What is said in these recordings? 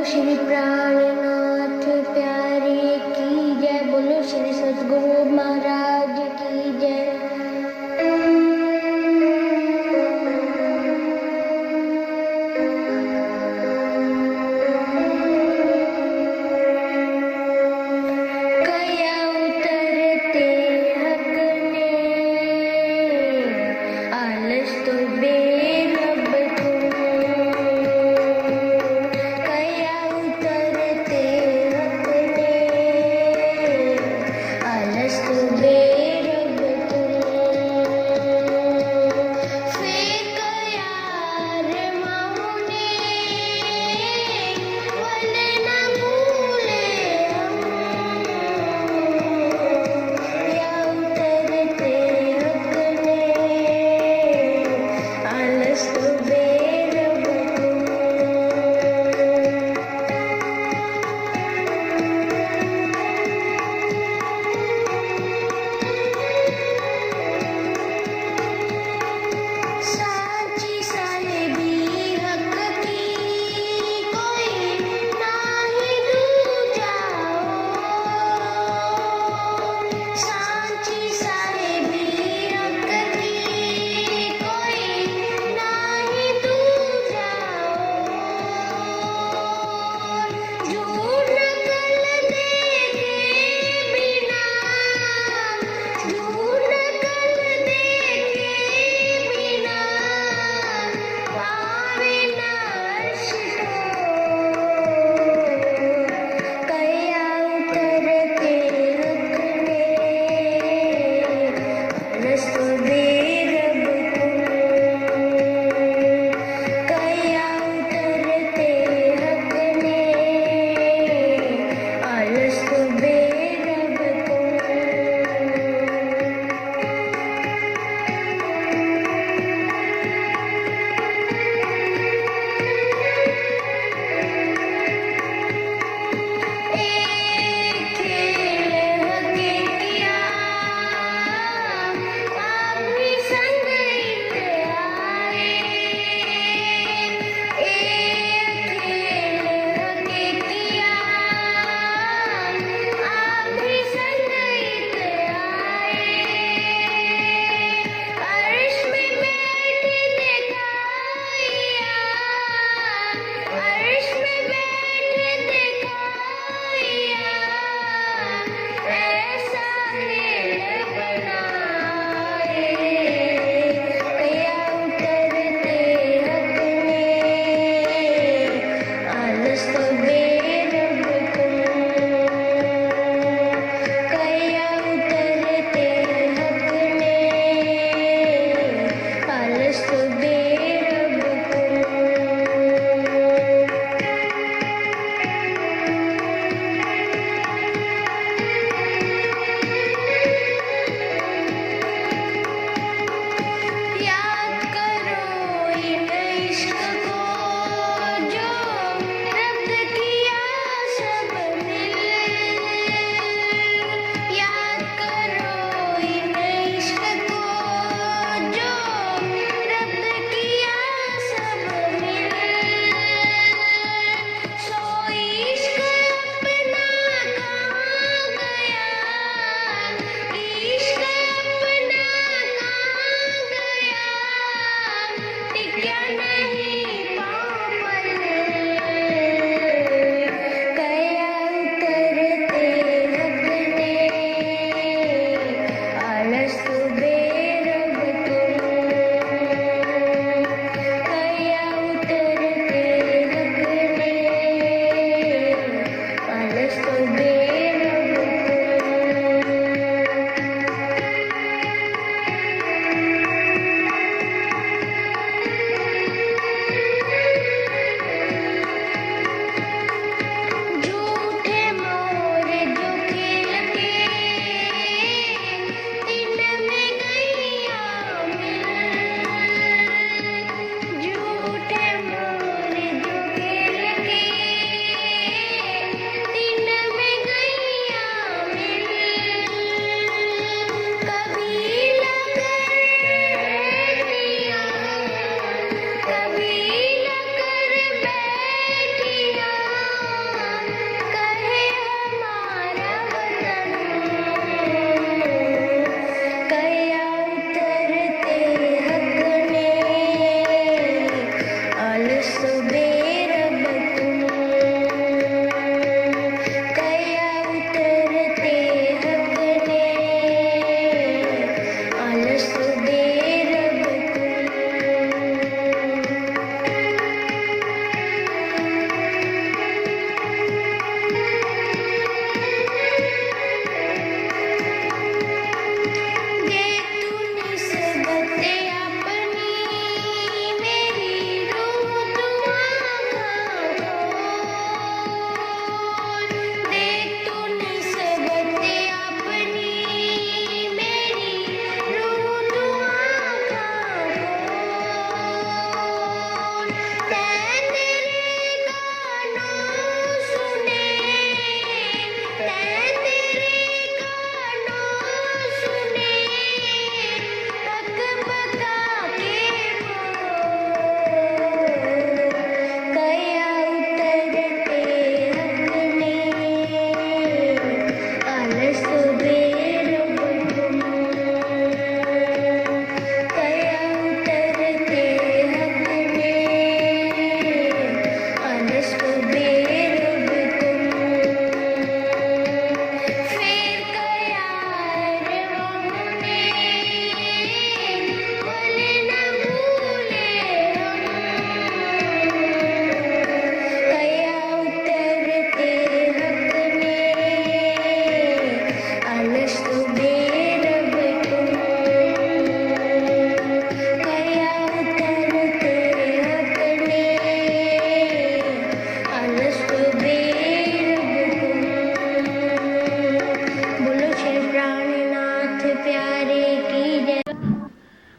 श्री प्राणनाथ प्यारे की जय, बोलो श्री सद्गुरु महाराज की जय। कया उतरते हकने आलस तो बेरब तुम, कया उतरते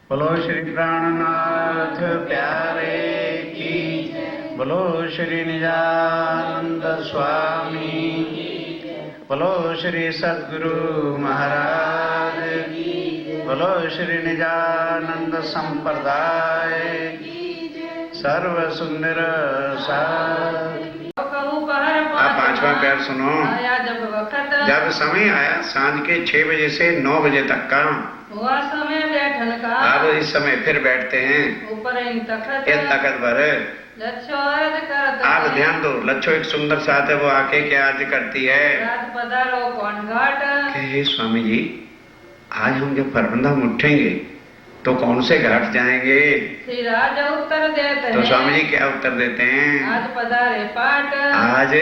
बोलो श्री प्राणनाथ प्यारे की, बोलो श्री निजानंद स्वामी, बोलो श्री सद्गुरु महाराज, बोलो श्री निजानंद संप्रदाय सर्व सुंदर साथ। आप पांचवा प्यार सुनो। जब समय आया सांझ के 6 बजे से 9 बजे तक का हुआ समय बैठन का, अब इस समय फिर बैठते हैं ऊपर इन तखत पर। लच्छो अर्ज करत आप ध्यान दो, लच्छो एक सुंदर साथ है, वो आके क्या अर्ज करती है? रात पधारो कौन घाट। हे स्वामी जी, आज हम जब परबंधा उठेंगे तो कौन से घाट जाएंगे? श्री राजा उत्तर देते तो हैं। स्वामी जी क्या उत्तर देते हैं? आज पधारे पाट। आज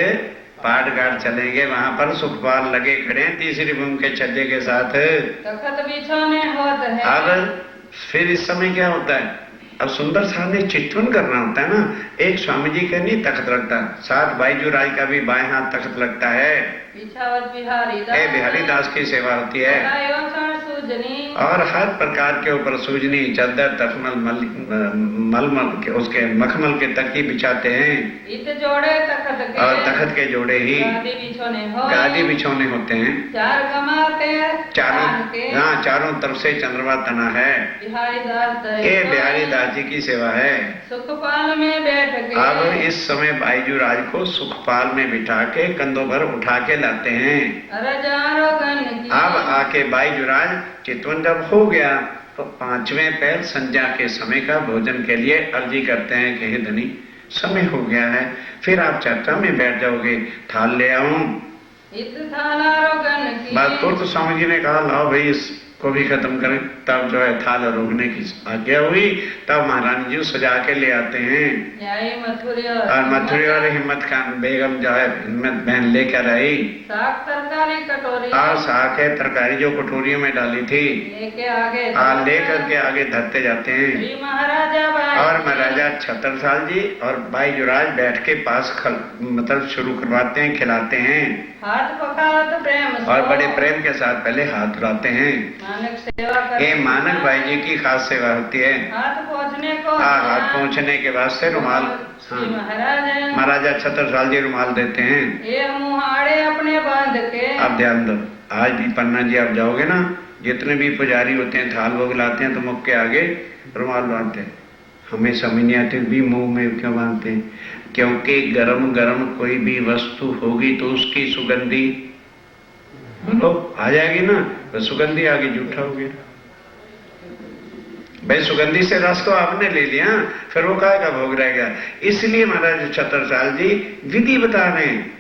पाट घाट चलेंगे, वहाँ पर सुखपाल लगे खड़े हैं तीसरी भूमि के छज्जे के साथ। तखत बिछोने होत है। अब फिर इस समय क्या होता है? अब सुंदर साथ ने चितवन करना होता है ना। एक स्वामी जी का नहीं तखत लगता, साथ बाईजू राज का भी बाएं हाथ तखत लगता है। बिछावत बिहारी बिहारी दास की सेवा होती है, सूजनी और हर प्रकार के ऊपर सूजनी चादर तखमल मलमल के उसके मखमल के तकिए बिछाते हैं। इत जोड़े तखत के, और तखत के जोड़े ही गादी बिछौने होते हैं। चार कमाते चारों तरफ से चंद्रमा तना है। बिहारी दास ये बिहारी दास जी की सेवा है। सुखपाल में बैठ के अब इस समय बाईजू राज को सुखपाल में बिठा के कंधों पर उठा के लाते हैं। अब आके बाईजू राज चितवन जब हो गया तो 5वें पहर संध्या के समय का भोजन के लिए अर्जी करते हैं कि हे धनी, समय हो गया है, फिर आप चर्चा में बैठ जाओगे, थाल ले आऊं। बात तो स्वामी जी ने कहा लाओ भाई इसको भी खत्म करें। तब जो है थाल रोकने की आज्ञा हुई, तब महारानी जी सजा के ले आते हैं। और मथुरी और हिम्मत खान बेगम जो है हिम्मत बहन लेकर आई साग तरकारी कटोरी, और साग है तरकारी जो कटोरियों में डाली थी लेकर के आगे धरते जाते हैं। महाराजा और महाराजा छत्रसाल जी और बाईजुराज बैठ के पास मतलब शुरू करवाते हैं, खिलाते हैं। हाथ पकावत प्रेम और बड़े प्रेम के साथ पहले हाथ धुलाते हैं। मानक सेवा ये मानक भाई जी की खास सेवा होती है। हाथ पहुँचने को हाथ पहुँचने के बाद से रुमाल महाराजा छत्रसाल जी रुमाल देते हैं। ये मुहाड़े अपने बांध के। अब ध्यान दो, आज भी पन्ना जी आप जाओगे ना, जितने भी पुजारी होते हैं थाल भोग लाते हैं तो मुख के आगे रुमाल बांधते हैं। हमें समझ नहीं आती भी मुंह में क्यों बांधते हैं, क्योंकि गरम गरम कोई भी वस्तु होगी तो उसकी सुगंधी बोलो आ जाएगी ना, तो सुगंधी आगे जूठा हो गया भाई। सुगंधी से रस तो आपने ले लिया, फिर वो काय का भोग रहेगा। इसलिए महाराज छत्रसाल जी विधि बता रहे हैं,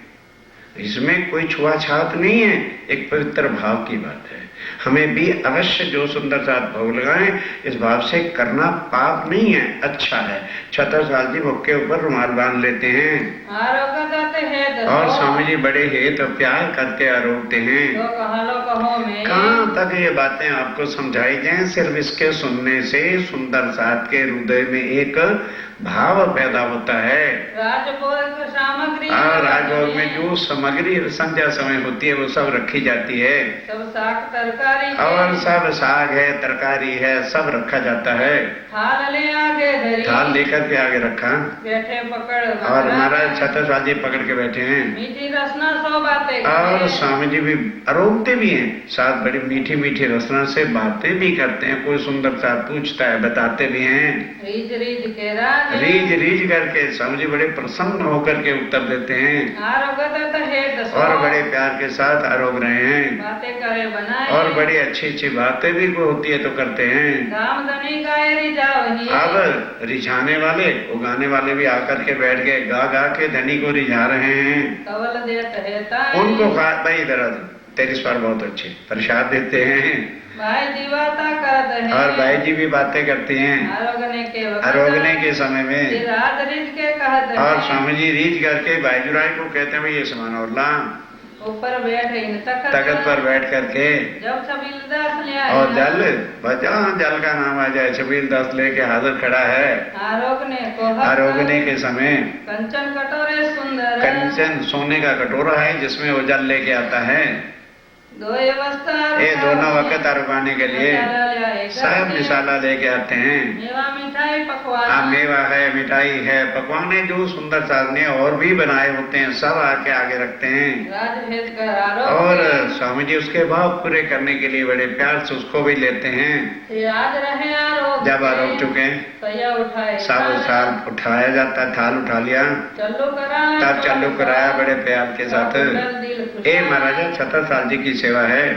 इसमें कोई छुआछात नहीं है, एक पवित्र भाव की बात है। हमें भी अवश्य जो सुंदर साथ भोग लगाएं, इस भाव से करना पाप नहीं है, अच्छा है। छत्रसाल जी मुख के ऊपर रुमाल बांध लेते हैं और स्वामी जी बड़े हेत और प्यार करके आरोपते हैं। कहाँ तक ये बातें आपको समझाई जाए? सिर्फ इसके सुनने से सुंदर साथ के हृदय में एक भाव पैदा होता है। राजभोग सामग्री राजभोग में जो सामग्री संध्या समय होती है वो सब रखी जाती है। सब साग तरकारी और सब साग है तरकारी है सब रखा जाता है। थाल ले आगे धरी, थाल लेकर के आगे रखा, बैठे पकड़ और महाराज छत्रसाल जी पकड़ के बैठे हैं। मीठी रसना सो बातें और स्वामी जी भी आरोपते भी हैं, साथ बड़ी मीठी मीठी रसना से बातें भी करते हैं। कोई सुंदर सा पूछता है बताते भी हैं। रीझ रीझ के राज रीझ रीझ करके स्वामी जी बड़े प्रसन्न होकर के उत्तर देते हैं और बड़े प्यार के साथ आरोप रहे हैं। बातें करे बनाए और बड़ी अच्छी अच्छी बातें भी होती है तो करते हैं। अब रिझाने वाले उगाने वाले भी आकर के बैठ गए, गा गा के धनी को रिझा रहे हैं। उनको भाई इधर तेरी स्वर बहुत अच्छे प्रसाद देते हैं। भाई जी बातें करते हैं और भाई जी भी बातें करती हैं आरोगने के समय में। और स्वामी जी रीझ करके भाईजुराय को कहते हैं ये सामान और ला। ऊपर बैठे तख्त पर बैठ करके जब छबीलदास ले आए और जल बचा, जल का नाम आ जाए, छबीलदास लेके हाजिर खड़ा है। आरोगने के समय कंचन कटोरे सुंदर, कंचन सोने का कटोरा है जिसमें वो जल लेके आता है। दो अवस्था ये दोनों वक्त अरबाने के लिए सब मिसाला लेके आते हैं। मेवा मिठाई पकवान हाँ, मेवा है, मिठाई है, पकवान है, जो सुंदर साधने और भी बनाए होते हैं सब आके आगे रखते हैं। राजभेद कर आरोप और स्वामी जी उसके भाव पूरे करने के लिए बड़े प्यार से उसको भी लेते हैं। याद रहे आरोप जब आरोप चुके सैया उठाए सब साल उठाया जाता, थाल उठा लिया, चलो कराए तब चालू कराया बड़े प्यार के साथ। ये महाराजा छत्रसाल जी की सेवा है।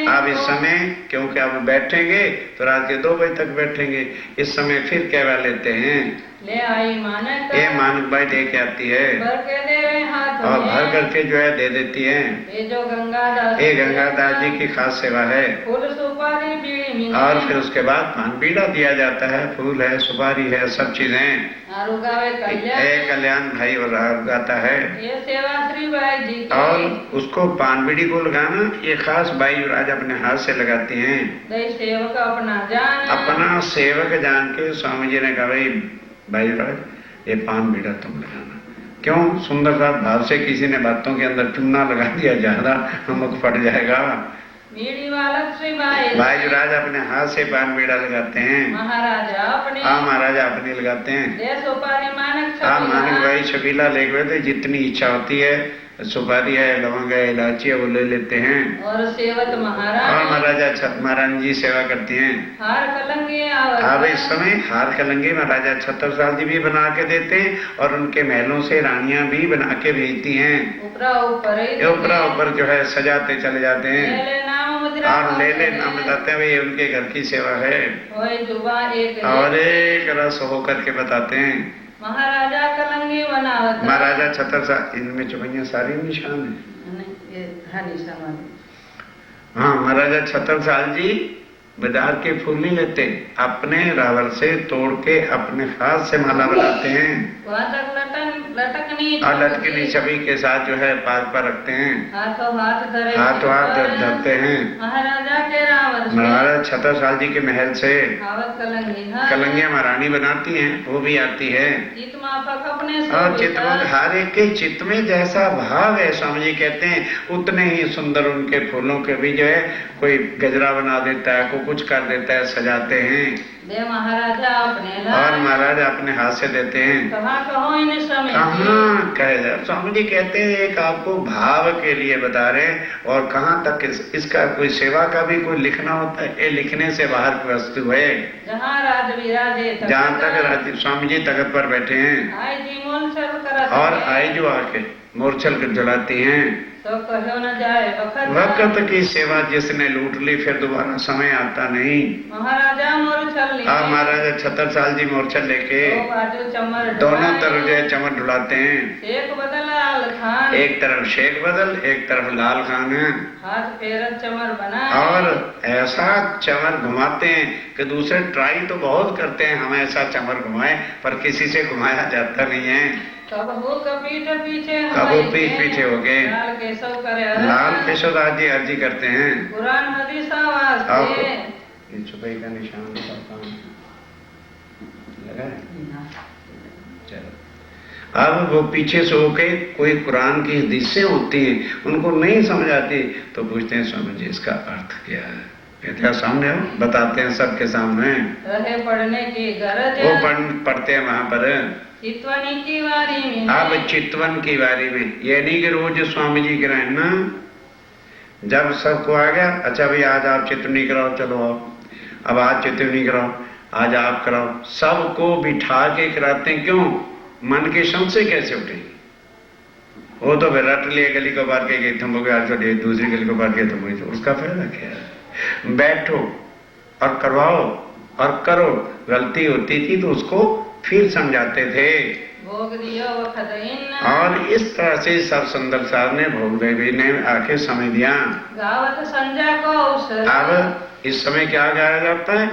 अब इस समय क्योंकि अब बैठेंगे तो रात के 2 बजे तक बैठेंगे, इस समय फिर कहवा लेते हैं। ले आई मानक ये मानक बाई लेके आती है भर के दे रहे हाथ और में। भर करके जो है दे देती है। ये जो गंगादास ये गंगादास जी की खास सेवा है। फूल सुपारी बीड़ी मिली और फिर उसके बाद पान बीड़ा दिया जाता है, फूल है, सुपारी है, सब चीजें। आरु गावे कल्याण ये कल्याण भाई और गाता है। ये सेवा श्री बाई जी की और उसको पान बीड़ी को लगाना ये खास बाई राज अपने हाथ से लगाती हैं। दई सेवक अपना जान अपना सेवक जान के स्वामी जी ने कहा भाई राज ये पान बीड़ा तुम लगाना। क्यों? सुंदर सा भाव से किसी ने बातों के अंदर चूना लगा दिया ज्यादा, नमक फट जाएगा। बीड़ी वालक श्री बाई भाई राज अपने हाथ से पान बीड़ा लगाते हैं। महाराजा अपने हाँ, महाराजा अपने लगाते हैं। दे सुपारी मानक हाँ, छबीला। मानक भाई छबीला लेके थे, जितनी इच्छा होती है, सुपारी है, लवंग है, इलायची है, वो ले लेते हैं। और सेवक और महाराज महाराजा महारानी जी सेवा करती हैं। हार कलंगे आवत अब इस समय हार कलंगे महाराजा छत्रसाल जी भी बना के देते हैं और उनके महलों से रानियां भी बना के भेजती हैं। उपरा ऊपर ही ऊपरा ऊपर जो है सजाते चले जाते ले हैं ले नाम मुद्रा और ले ले नाम बताते हैं, भाई उनके घर की सेवा है। होए जुबा एक और एक रस होकर के बताते हैं। महाराजा कलंगी बनावत महाराजा छत्रसाल, इनमें चुपैया सारी निशान है। ये धनी समाज हाँ, महाराजा छत्रसाल जी बाजार के फूल नहीं लेते, अपने रावल से तोड़ के अपने हाथ से माला बनाते हैं। वहाँ तक लटकनी और लटकनी छवि के साथ जो है पाग पर रखते हैं, हाथों हाथ धरे हाथ हाथ धरते हैं। महाराजा के रावण से महाराजा छत्रसाल जी के महल से आवत कलंगी कलंगिया महारानी बनाती हैं, वो भी आती है। चित माफक अपने और चित्त में हर एक के चित्त में जैसा भाव है, स्वामी जी कहते हैं उतने ही सुंदर उनके फूलों के भी जो है कोई गजरा बना देता है, कोई कुछ कर देता है, सजाते हैं। दे महाराजा अपने और महाराजा अपने हाथ से देते हैं। कहाँ कहो इन समय कहाँ कहे स्वामी जी कहते हैं एक आपको भाव के लिए बता रहे हैं, और कहाँ तक इसका कोई सेवा का भी कोई लिखना होता है, ये लिखने से बाहर की वस्तु है। जहाँ राज विराजे जहाँ तक स्वामी जी तख्त पर बैठे हैं आई जी मोल चल कर और आई जो आके मोरछल कर जलाती हैं, तो कहो न जाए वक्त की सेवा जिसने लूट ली फिर दोबारा समय आता नहीं। महाराजा मोर चल अब महाराजा छत्रसाल जी मोरछल लेके चमर दोनों तरफ जो है चमर ढुलाते हैं। शेख बदल लाल खान एक तरफ शेख बदल, एक तरफ लाल खान है। हाथ फेरत चमर बना और ऐसा चमर घुमाते हैं कि दूसरे ट्राई तो बहुत करते हैं हम ऐसा चमर घुमाए, पर किसी से घुमाया जाता नहीं है। कब हो पीठ पीछे कबो पीठ पीछे हो गए। लाल केशव करे लाल केशवदास जी अर्जी करते हैं। कुरान हदीस आवाज अब से ये छुपाई का निशान लगा है। चलो, अब वो पीछे से होके कोई कुरान की हदीसें होती हैं, उनको नहीं समझ आती तो पूछते हैं स्वामी जी इसका अर्थ क्या है। कहते हैं सामने हो, बताते हैं सबके सामने। रहे पढ़ने की गरज वो पढ़ते हैं वहां पर। चितवनी की वारी में अब चितवन की बारी में ये नहीं कि रोज स्वामी जी कराए ना, जब सबको आ गया अच्छा भाई आज आप चितवनी कराओ, चलो आओ, अब आज चितवनी कराओ, आज आप कराओ, सबको बिठा के कराते हैं। क्यों? मन के संशय कैसे उठेगी? वो तो फिर रट लिए गली को पार के तुम हो गया, दूसरी गली को पार के तुम हुई, तो उसका फायदा क्या है? बैठो और करवाओ और करो। गलती होती थी तो उसको फिर समझाते थे। भोग दियो वखदइन और इस तरह से सब सुंदर साहब ने भोग देवी ने आके समय दिया। गावत संजा को अवसर अब इस समय क्या गाया जाता है?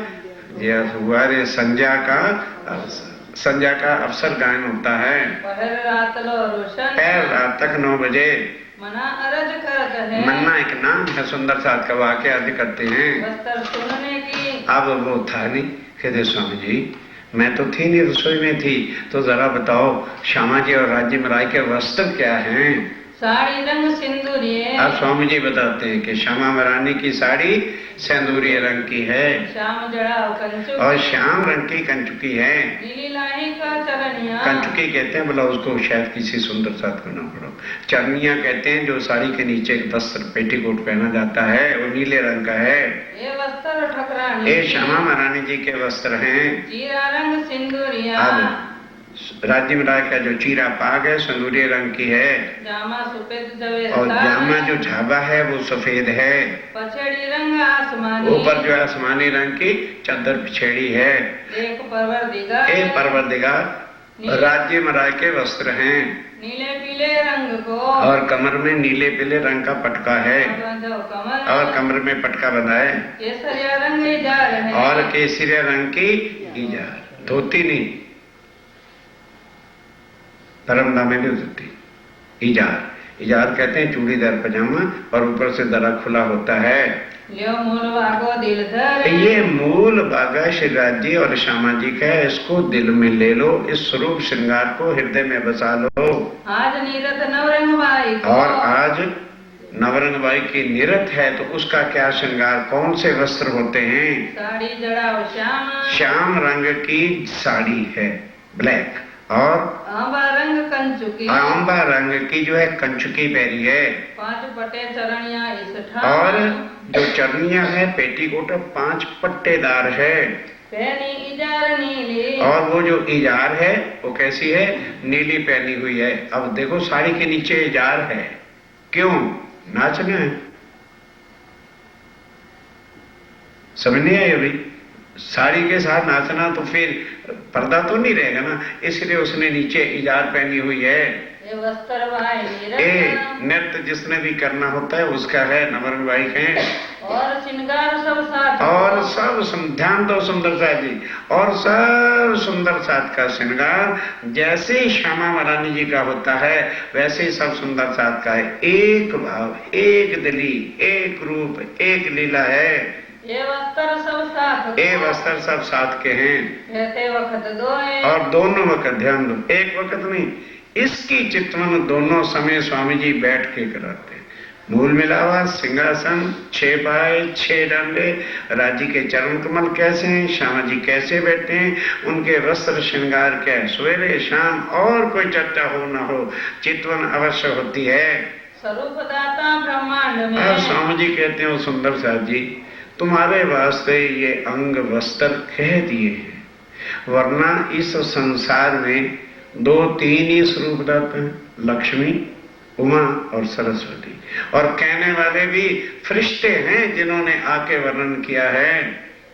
यह हुआ रे संध्या का अवसर गायन होता है। पहर रात लो रोशन पैर रात तक 9 बजे। मना अरज करत है मन्ना एक नाम है, सुंदर साहब का वाक्य अर्ज करते हैं। बस्तर सुनने की अब वो था नहीं, कहते स्वामी जी मैं तो थी नहीं, रसोई में थी, तो जरा बताओ श्यामा जी और राज्य में राय के वस्त्र क्या हैं? साड़ी रंग सिंदूरिये। अब स्वामी जी बताते हैं कि श्यामा महारानी की साड़ी सिंदूरी रंग की है श्याम जड़ाव कंचुक। और श्याम रंग की कंचुकी है। नीली लाही का चरनिया। कंचुकी कहते हैं, बोला उसको शायद किसी सुंदर साथ को ना पड़ो। चरनिया कहते हैं जो साड़ी के नीचे एक वस्त्र पेटीकोट पहना जाता है, वो नीले रंग का है। ये वस्त्र ठकरानी। ये श्यामा महारानी जी के वस्त्र हैं। जीरा रंग सिंदूरिया। अब राज्य में का जो चीरा पाग है सिंदूरी रंग की है जामा सफेद जवे। और जामा जो झाबा है वो सफेद है। पछड़ी रंग आसमानी। ऊपर जो है आसमानी रंग की चादर पिछेड़ी है। एक परवरदिगार। एक परवरदिगार राज्य महाराज के वस्त्र हैं। नीले पीले रंग को। और कमर में नीले पीले रंग का पटका है कमर। और कमर में पटका बंधा है। केसरिया रंग इजार है। और केसरिया रंग की इजार, धोती नहीं, परमदा में भी धोती, इजार। इजार कहते हैं चूड़ीदार पजामा और ऊपर से दरा खुला होता है। ये मूल भागो दिल धर। ये मूल भागा श्रीराज जी और श्यामा जी का है, इसको दिल में ले लो, इस स्वरूप श्रृंगार को हृदय में बसा लो। आज नीरत नवरंग बाई को। और आज नवरंग बाई की निरत है तो उसका क्या श्रृंगार, कौन से वस्त्र होते हैं? साड़ी जड़ाओ श्याम। श्याम रंग की साड़ी है, ब्लैक। और आंबा रंग कंचुकी। आंबा रंग की जो है कंचुकी पहनी है। 5 पट्टे चरणिया इस ठाम। और जो चरनिया है पेटीकोट 5 पट्टेदार है। पहनी इजार नीली। और वो जो इजार है वो कैसी है? नीली पहनी हुई है। अब देखो साड़ी के नीचे इजार है, क्यों? नाचना है। समझ नहीं आया भाई? साड़ी के साथ नाचना तो फिर पर्दा तो नहीं रहेगा ना, इसलिए उसने नीचे इजार पहनी हुई है। ये वस्त्र भाई ए नृत्य जिसने भी करना होता है उसका है, नवरंग भाई है। और श्रृंगार सब साथ। और सब ध्यान दो सुंदर साथ जी, और सब सुंदर साथ का श्रृंगार जैसे ही श्यामा महारानी जी का होता है वैसे ही सब सुंदर साथ का है। एक भाव, एक दिली, एक रूप, एक लीला है। ये वस्त्र सब साथ। ये वस्त्र सब साथ के हैं। कहते वक्त दो है। और दोनों वक्त, ध्यान दो, एक वक्त नहीं, इसकी चितवन दोनों समय स्वामी जी बैठ के कराते हैं। मूल मिलावा, सिंहासन, 6 पाए, 6 डांडे, राजी के चरण कमल कैसे हैं, श्यामा जी कैसे बैठे हैं, उनके वस्त्र श्रृंगार क्या है, सवेरे शाम और कोई चर्चा हो ना हो, चितवन अवश्य होती है। स्वरूप दाता ब्रह्मांड में। और स्वामी जी कहते हैं सुंदर साथ जी, तुम्हारे वास्ते ये अंग वस्त्र कह दिए हैं, वरना इस संसार में 2-3 ही स्वरूप रहते हैं, लक्ष्मी, उमा और सरस्वती। और कहने वाले भी फरिश्ते हैं जिन्होंने आके वर्णन किया है।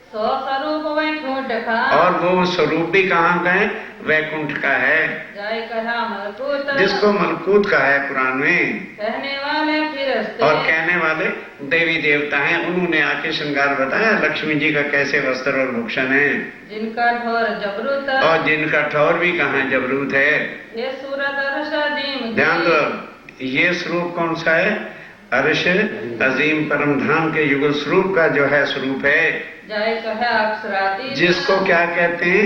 सो स्वरूप वैकुंठ का। और वो स्वरूप भी कहाँ का है? वैकुंठ का है, जय कहा मलकूत। जिसको मलकूत का है कुरान में। कहने वाले फिरिश्ते। और कहने वाले देवी देवता हैं, उन्होंने आके श्रृंगार बताया लक्ष्मी जी का कैसे वस्त्र और भूषण है। जिनका ठोर जबरूत। और जिनका ठौर भी कहाँ है? जबरूत है। ये सूरत अर्श अजीम। ध्यान दो, ये स्वरूप कौन सा है? अर्श अजीम परम धाम के युगल स्वरूप का जो है स्वरूप है। जय कहे अक्षरातीत। जिसको क्या कहते हैं?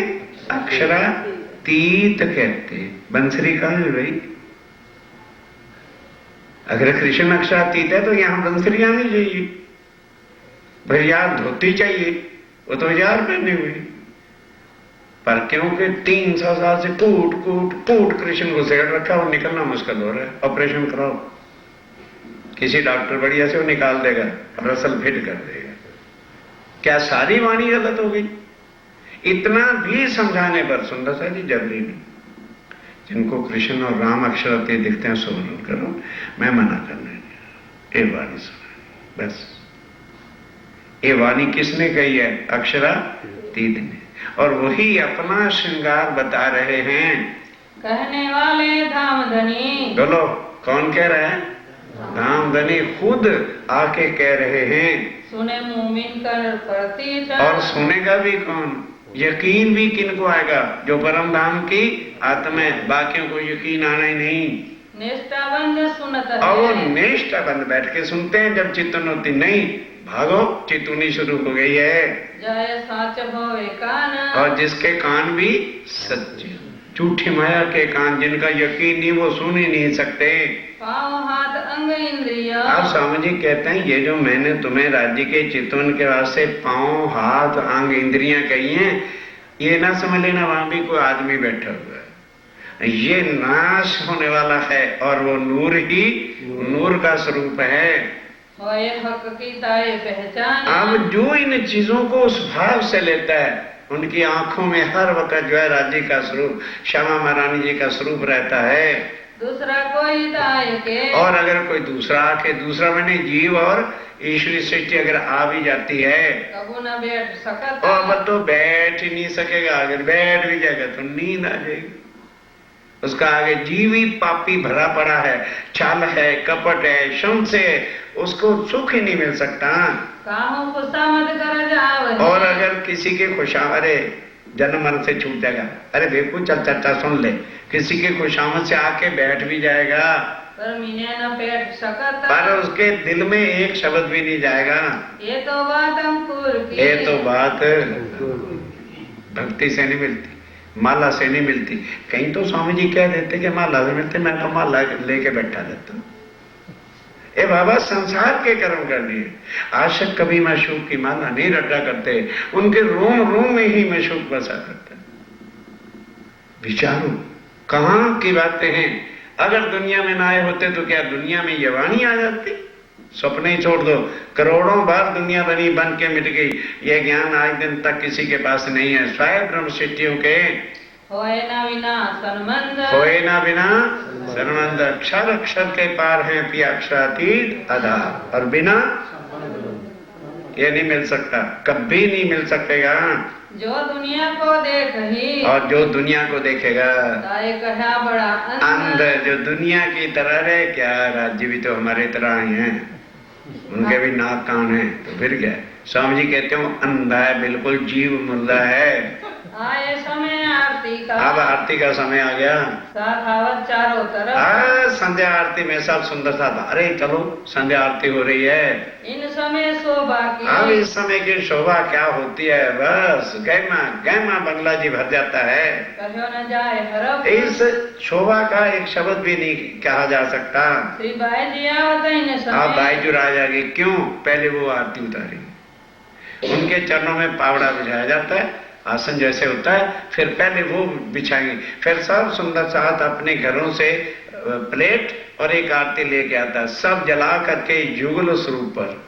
अक्षरातीत कहते हैं। बंसरी कहाँ है भाई? अगर कृष्ण अक्षरातीत है तो यहाँ बंसरी आनी चाहिए भाई, यार धोती चाहिए, वो तो यार पहने हुए। पर क्योंकि 300 साल से कूट कृष्ण को सेड़ रखा और निकलना मुश्किल हो रहा है, ऑपरेशन कराओ, किसी डॉक्टर बढ़िया से वो निकाल देगा, रसल फिट कर देगा। क्या सारी वाणी गलत हो गई? इतना भी समझाने पर सुंदर सा जी जबरी नहीं। जिनको कृष्ण और राम अक्षरातीत दिखते हैं सो करो, मैं मना करना ये वाणी सुना बस। ये वाणी किसने कही है? अक्षरातीत ने। और वही अपना श्रृंगार बता रहे हैं। कहने वाले धामधनी। बोलो कौन कह रहा है? धामधनी खुद आके कह रहे हैं। सुने मुमिन कर प्रतीत। और सुनेगा भी कौन? यकीन भी किनको आएगा? जो परम धाम की आत्मा है, बाकियों को यकीन आना ही नहीं। निष्ठाबंध सुनत है। और वो निष्ठाबंध बैठ के सुनते हैं। जब चितवन होती नहीं, भागो चितुनी शुरू हो गई है। जय साच भवे कान। और जिसके कान भी सच्चे, झूठी माया के कान, जिनका यकीन नहीं वो सुन ही नहीं सकते। पाँव हाथ अंग इंद्रिय। आप स्वामी जी कहते हैं ये जो मैंने तुम्हें राज्य के चितवन के वास्ते पांव हाथ अंग इंद्रियां कही हैं, ये ना समझ लेना वहां भी कोई आदमी बैठा हुआ है। ये नाश होने वाला है और वो नूर ही नूर का स्वरूप है। होए हक की ताए पहचान। अब जो इन चीजों को उस भाव से लेता है, उनकी आंखों में हर वक्त जो है राज्य का स्वरूप, श्यामा महारानी जी का स्वरूप रहता है। दूसरा कोई दाय के। और अगर कोई दूसरा आके, दूसरा मैंने जीव और ईश्वरी सृष्टि अगर आ भी जाती है, कबू न बैठ सकता। और अब तो बैठ ही नहीं सकेगा। अगर बैठ भी जाएगा तो नींद आ जाएगी। उसका आगे जीव ही पापी भरा पड़ा है, छल है, कपट है, शंस है, उसको सुख ही नहीं मिल सकता। काहू खुशामद कर जावनी। और अगर किसी के खुशामरे जन्म मरण से छूट जाएगा, अरे देखो चल चर्चा सुन ले, किसी के खुशामद से आके बैठ भी जाएगा, पर मीने न बैठ सकता। पर उसके दिल में एक शब्द भी नहीं जाएगा। ये तो बात अंकुर की। ये तो बात भक्ति से नहीं मिलती, माला से नहीं मिलती। कहीं तो स्वामी जी कह देते कि माला से मिलते, मैं तो माला लेके बैठा रहता हूं। ए बाबा संसार के कर्म करनी है। आशिक कभी माशूक की माला नहीं रटा करते, उनके रोम रोम में ही माशूक बसा करता है। विचारो कहां की बातें हैं। अगर दुनिया में ना आए होते तो क्या दुनिया में ये वाणी आ जाती? स्वप्न ही छोड़ दो, करोड़ों बार दुनिया बनी, बन के मिट गई। यह ज्ञान आज दिन तक किसी के पास नहीं है। स्वयं ब्रह्म सृष्टियों के होए ना बिना सनमंद। होए ना बिना सर्वनंद, अक्षर अक्षर के पार है पिया अक्षरातीत अधा, और बिना ये नहीं मिल सकता, कभी नहीं मिल सकेगा। जो दुनिया को देख ही। और जो दुनिया को देखेगा ताए कहा बड़ा अंध, जो दुनिया की तरह रहे, क्या राज्य भी तो हमारे तरह ही हैं, उनके भी नाक कान है, तो फिर क्या है? स्वामी जी कहते हो अंधा है, बिल्कुल जीव मुर्दा है। आए समय आरती का। अब आरती का समय आ गया। साखावत चारों तरफ। संध्या आरती में सब सुंदर सा, अरे चलो संध्या आरती हो रही है। इन समय शोभा की। अब इस समय की शोभा क्या होती है, बस गहमा गहमा बंगला जी भर जाता है। कहो न जाए हरफ। इस शोभा का एक शब्द भी नहीं कहा जा सकता। श्री बाई जी आवत इन समय। आप बाईजू आ जाएगी, क्यों? पहले वो आरती उतारी, उनके चरणों में पावड़ा बिछाया जाता है, आसन जैसे होता है, फिर पहले वो बिछाएंगे, फिर सब सुंदर साथ अपने घरों से प्लेट और एक आरती लेके आता है, सब जला करके युगल स्वरूप पर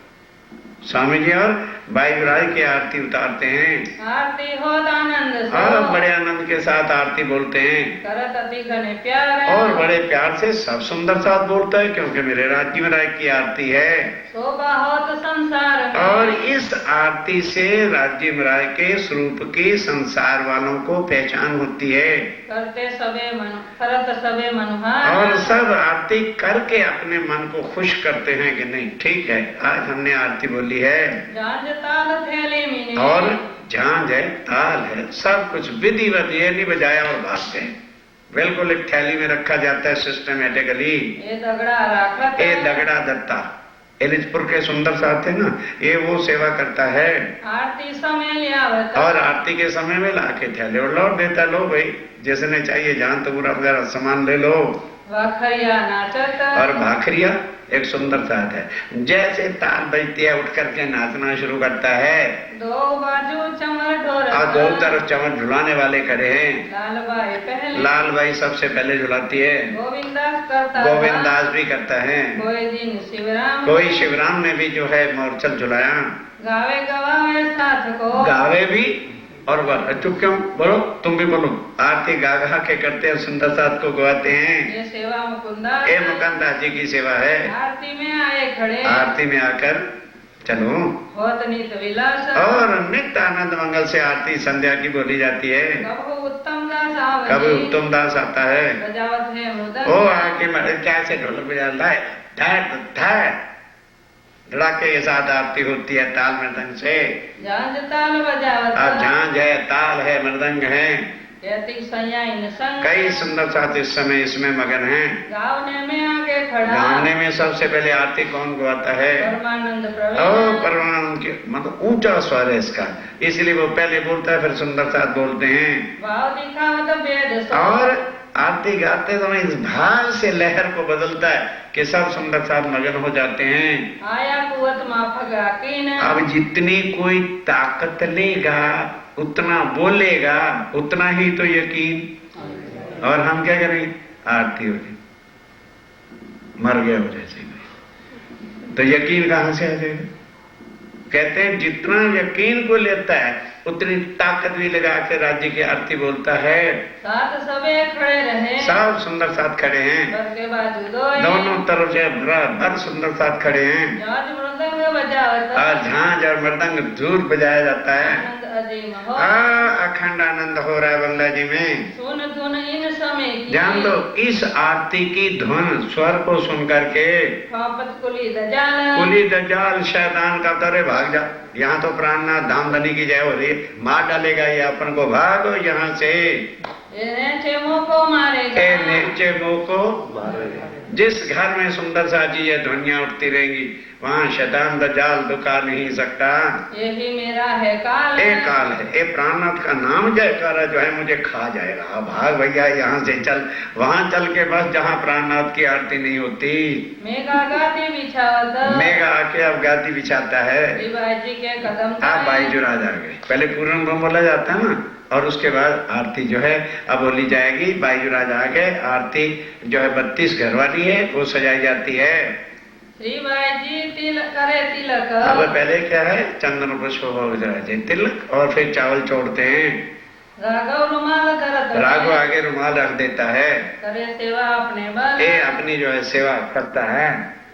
स्वामी जी और बाई विराज की आरती उतारते हैं। आरती हो आनंद से। और बड़े आनंद के साथ आरती बोलते हैं, करत अति घने प्यार। और बड़े प्यार से सब सुंदर साथ बोलता है, क्योंकि मेरे राज्य विराज की आरती है। शोभा हो तो संसार में। और इस आरती से राज्य विराज के स्वरूप की संसार वालों को पहचान होती है। करते सबे मनु करत सबे मनुहार। और सब आरती करके अपने मन को खुश करते हैं कि नहीं ठीक है, आज हमने आरती बोली है। झांझ ताल थैली मिनी। और झांझ है, ताल है, सब कुछ विधिवत, ये नहीं बजाया और भाग गए, बिल्कुल एक थैली में रखा जाता है सिस्टमेटिकली। ये दगड़ा राखत। ये दगड़ा दत्ता एलिजपुर के सुंदर साथ है ना, ये वो सेवा करता है। आरती समय लियावत। और आरती के समय में लाके थैले और लौट देता, लो भाई जिसने चाहिए जान तो पूरा वगैरह सामान ले लो। वखरिया नाचत। और भाखरिया एक सुंदर साथ है, जैसे ताल बजती है उठ करके नाचना शुरू करता है। दो बाजू चमर ढोल। और दो तरफ चमर झुलाने वाले खड़े हैं। लाल बाई पहले। लाल बाई सबसे पहले झुलाती है, गोविंदास करता। गोविंदास भी करता है, कोई दिन शिवराम। कोई शिवराम ने भी जो है मोरचल झुलाया। गावे गवावे साथ को। गावे भी और चुप क्यों, बोलो तुम भी बोलो। आरती गा गा के करते हैं, सुंदर साथ को गवाते हैं। ये सेवा मुकुंदा। ये मुकुंदास जी की सेवा है। आरती में आए खड़े। आरती में आकर चलो। होत नित विलास। और नित्य आनंद मंगल से आरती संध्या की बोली जाती है। कभी उत्तम दास आवत। कभी उत्तम दास आता है, बजावत है मृदंग। वो आके कैसे ढोलक बजाता है, धड़ाके के साथ आरती होती है ताल मृदंग से। झांझ ताल बजावत। अब झांझ है, ताल है, मृदंग है, कहती सैया इन संग कई सुंदर साथ इस समय इसमें मगन हैं। गावने में आगे खड़ा गाने में सबसे पहले आरती कौन गवाता है? परमानंद ओ प्रवीण परमानंद के मतलब ऊंचा स्वर है इसका, इसलिए वो पहले बोलता है फिर सुंदर साथ बोलते हैं। भाव दिखावत भेद सो और आरती गाते समय इस भाव से लहर को बदलता है कि सब सुंदर साथ मगन हो जाते हैं। आया कुवत माफक आकीन अब जितनी कोई ताकत लेगा उतना बोलेगा, उतना ही तो यकीन। और हम क्या करेंगे? आरती हो गई, मर गया हो जैसे, तो यकीन कहां से आ जाएगा? कहते हैं जितना यकीन को लेता है उतनी ताकत भी लगा के राज्य की आरती बोलता है। साथ सबे खड़े रहे सब सुंदर साथ खड़े हैं, बर के बाजू दोनों तरफ से भर सुंदर साथ खड़े हैं। झांझ मृदंग बजावत और झांझ और मृदंग धूल बजाया जाता है। आनंद अजीम हो अखंड आनंद हो रहा है बंगला जी में। सुन धुन इन समय की जान लो इस आरती की धुन स्वर को सुन करके फापत कुली दजाल कुली दजाल शैतान का तरे भाग जा। यहाँ तो प्राणनाथ धामधनी की जय हो रही है, मार डालेगा ये अपन को, भागो यहाँ से। नीचे मुंह को मारेगा ए नीचे मुंह को मारेगा। जिस घर में सुंदर सा जी ये ध्वनियां उठती रहेंगी वहां शैतान दज्जाल दुका नहीं सकता। यही मेरा है काल ए काल है, ए प्राणनाथ का नाम जयकारा जो है मुझे खा जाएगा। भाग भैया यहाँ से चल, वहां चल के बस जहाँ प्राणनाथ की आरती नहीं होती। मेघा गाती बिछावत मेघा आके अब गाती बिछाता है। शिवाजी के कदम आप बाईजुराज आ गए, पहले पूर्ण ब्रह्म बोला जाता है ना, और उसके बाद आरती जो है अब बोली जाएगी। बाईजुराज आ गए, आरती जो है 32 घर वाली है वो सजाई जाती है। श्री बाजी तिलक करे तिलक अब पहले क्या है? चंदन पुष्प हो तिलक और फिर चावल छोड़ते हैं। राघव रुमाल करत राघव आगे रुमाल रख देता है, करे सेवा अपने बल ये अपनी जो है सेवा करता है।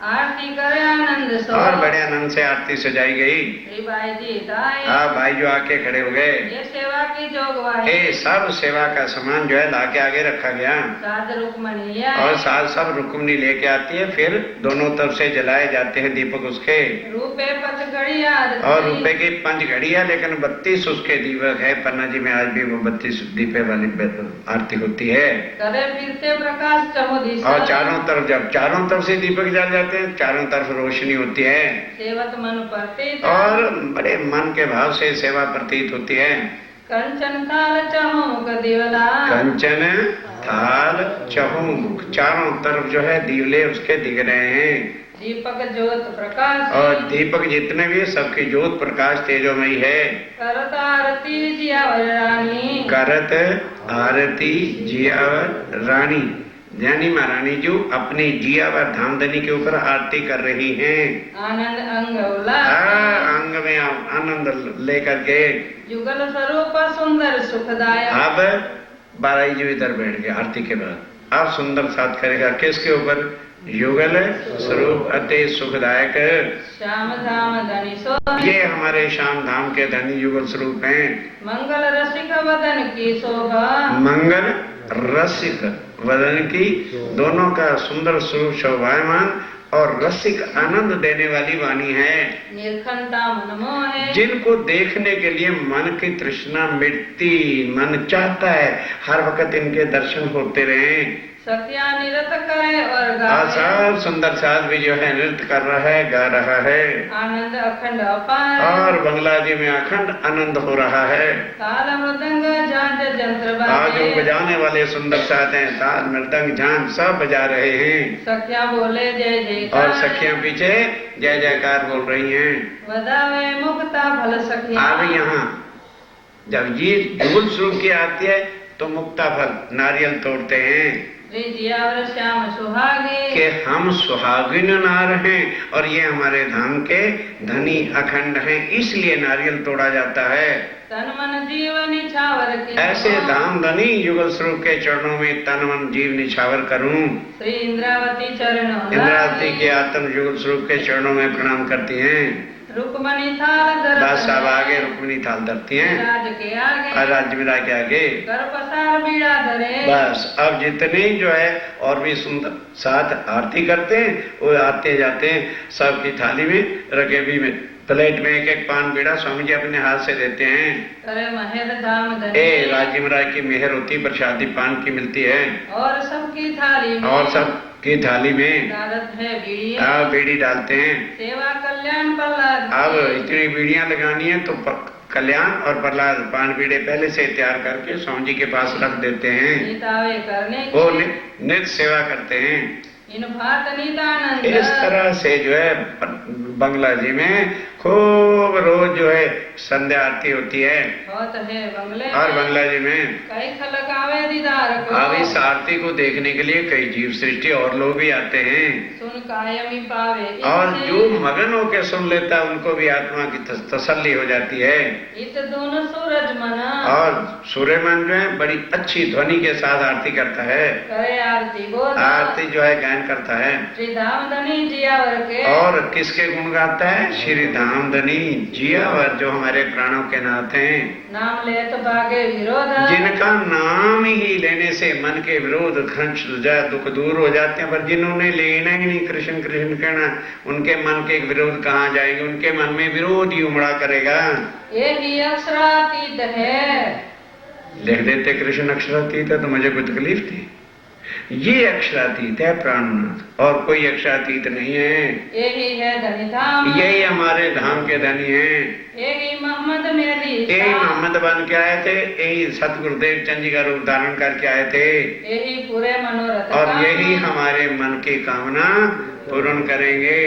आरती करे आनंद सो और बड़े आनंद से आरती सजाई गई। श्री बाई जी दाई हाँ भाई जो आके खड़े हो गए, ये सेवा की जोगवाही ये सब सेवा का सामान जो है लाके आगे रखा गया। साध रुक्मणी और साथ सब रुक्मणी लेके आती है, फिर दोनों तरफ से जलाए जाते हैं दीपक उसके। रूपे पथ घड़िया और रुपए की 5 घड़िया, लेकिन 32 उसके दीपक है। पन्ना जी में आज भी वो 32 दीपे वाली आरती होती है। करे फिर से प्रकाश चमुदी और चारों तरफ जब चारों तरफ से दीपक जल जाते हैं, चारों तरफ रोशनी होती है सेवत मन प्रतीत और बड़े मन के भाव से सेवा प्रतीत होती है। कंचन थाल चहुमुख दिवला कंचन थाल चहुमुख, चारों तरफ जो है दीवले उसके दिख रहे हैं। दीपक ज्योत प्रकाश और दीपक जितने भी सबकी ज्योत प्रकाश तेजोमयी है। करत आरती जियावर रानी करत आरती जियावर रानी, यानी महारानी जो अपनी जियावर धामधनी के ऊपर आरती कर रही हैं। आनंद अंग उल्लास अंग में आनंद लेकर के युगल स्वरूप सुंदर सुखदायक। अब बाराई जी इधर बैठ गए आरती के बाद। अब सुंदर साथ करेगा किसके ऊपर? युगल स्वरूप अति सुखदायक श्याम धाम धनी सो ये हमारे श्याम धाम के धनी युगल स्वरूप हैं। मंगल रसिक वदन की शोभा मंगल रसिक वदन की, दोनों का सुंदर स्वरूप शोभायमान और रसिक आनंद देने वाली वाणी है। निर्खंता मन मोहे जिनको देखने के लिए मन की तृष्णा मिटती, मन चाहता है हर वक्त इनके दर्शन होते रहें। सत्या निरत करे और गाए सब सुंदर साथ भी जो है नृत्य कर रहा है, गा रहा है। आनंद अखंड अपार और बंगला जी में अखंड आनंद हो रहा है। ताल मृदंग झांझ जंत्र आज जो बाजे बजाने वाले सुंदर साथ हैं, ताल मृदंग झांझ सब बजा रहे हैं। सख्या बोले जय जय और सखियां पीछे जय जयकार बोल रही हैं। वदावे मुक्ता भल सखिया। अब यहाँ जब ये जुगल स्वरूप की आती है तो मुक्ता फल नारियल तोड़ते हैं जियावर श्याम सुहागे कि हम सुहागिन नार हैं और ये हमारे धाम के धनी अखंड हैं, इसलिए नारियल तोड़ा जाता है। तन मन जीवन निछावर की ऐसे धाम धनी युगल स्वरूप के चरणों में तन मन जीव निछावर करूं। श्री इंद्रावती चरण इंद्रावती के आत्म युगल स्वरूप के चरणों में प्रणाम करती हैं। रुक्मणी थाल बस अब आगे रुक्मणी थाल धरती हैं राज के आगे और राज्यमिरा के आगे कर पसार बीड़ा धरे। बस अब जितने जो है और भी सुंदर साथ आरती करते हैं वो आते जाते हैं, सबकी थाली में रकेबी में प्लेट में एक एक पान बीड़ा स्वामी जी अपने हाथ से देते हैं। करे महेर धाम धनी ए राजी महाराज की मेहर होती, प्रसादी पान की मिलती है और सबकी थाली में और सब की थाली में डालत है बीड़ी बीड़ी डालते हैं। सेवा कल्याण प्रहलाद अब इतनी बीड़ियां लगानी है तो कल्याण और प्रहलाद पान बीड़े पहले से तैयार करके स्वामी जी के पास रख देते हैं। नीतावे करने वो की नित्य सेवा करते हैं। इन भात नीतानंद इस तरह से जो है बंगला जी में खूब रोज जो है संध्या आरती होती है। होत है बंगले और बंगला जी में कई खलक आवे दीदार को अब इस आरती को देखने के लिए कई जीव सृष्टि और लोग भी आते हैं। सुन कायमी पावे और इससे जो मगन होकर सुन लेता है उनको भी आत्मा की तसल्ली हो जाती है। इत दोनों सूरज मना और सूर्यमान जो है बड़ी अच्छी ध्वनि के साथ आरती करता है। करे आरती बोल आरती जो है गायन करता है। श्री धाम धनी जियावर के और किसके गुण गाता है? श्री धामधनी जियावर जो हमारे प्राणों के नाथ हैं। नाम ले तो भागे विरोध जिनका नाम ही लेने से मन के विरोध खंच दुख दूर हो जाते हैं। पर जिन्होंने लेना ही नहीं कृष्ण कृष्ण कहना, उनके मन के विरोध कहाँ जाएंगे? उनके मन में विरोध ही उमड़ा करेगा। यही अक्षरातीत है। लिख देते कृष्ण अक्षरातीत है तो मुझे कोई तकलीफ थी। ये अक्षरातीत है प्राणनाथ, और कोई अक्षरातीत नहीं है। यही है धनी धाम यही हमारे धाम के धनी हैं। यही मोहम्मद मेरी यही मोहम्मद बन के आए थे, यही सतगुरुदेव चंद जी का रूप धारण करके आए थे। यही पूरे मनोरथ और का यही हमारे मन की कामना पूर्ण करेंगे।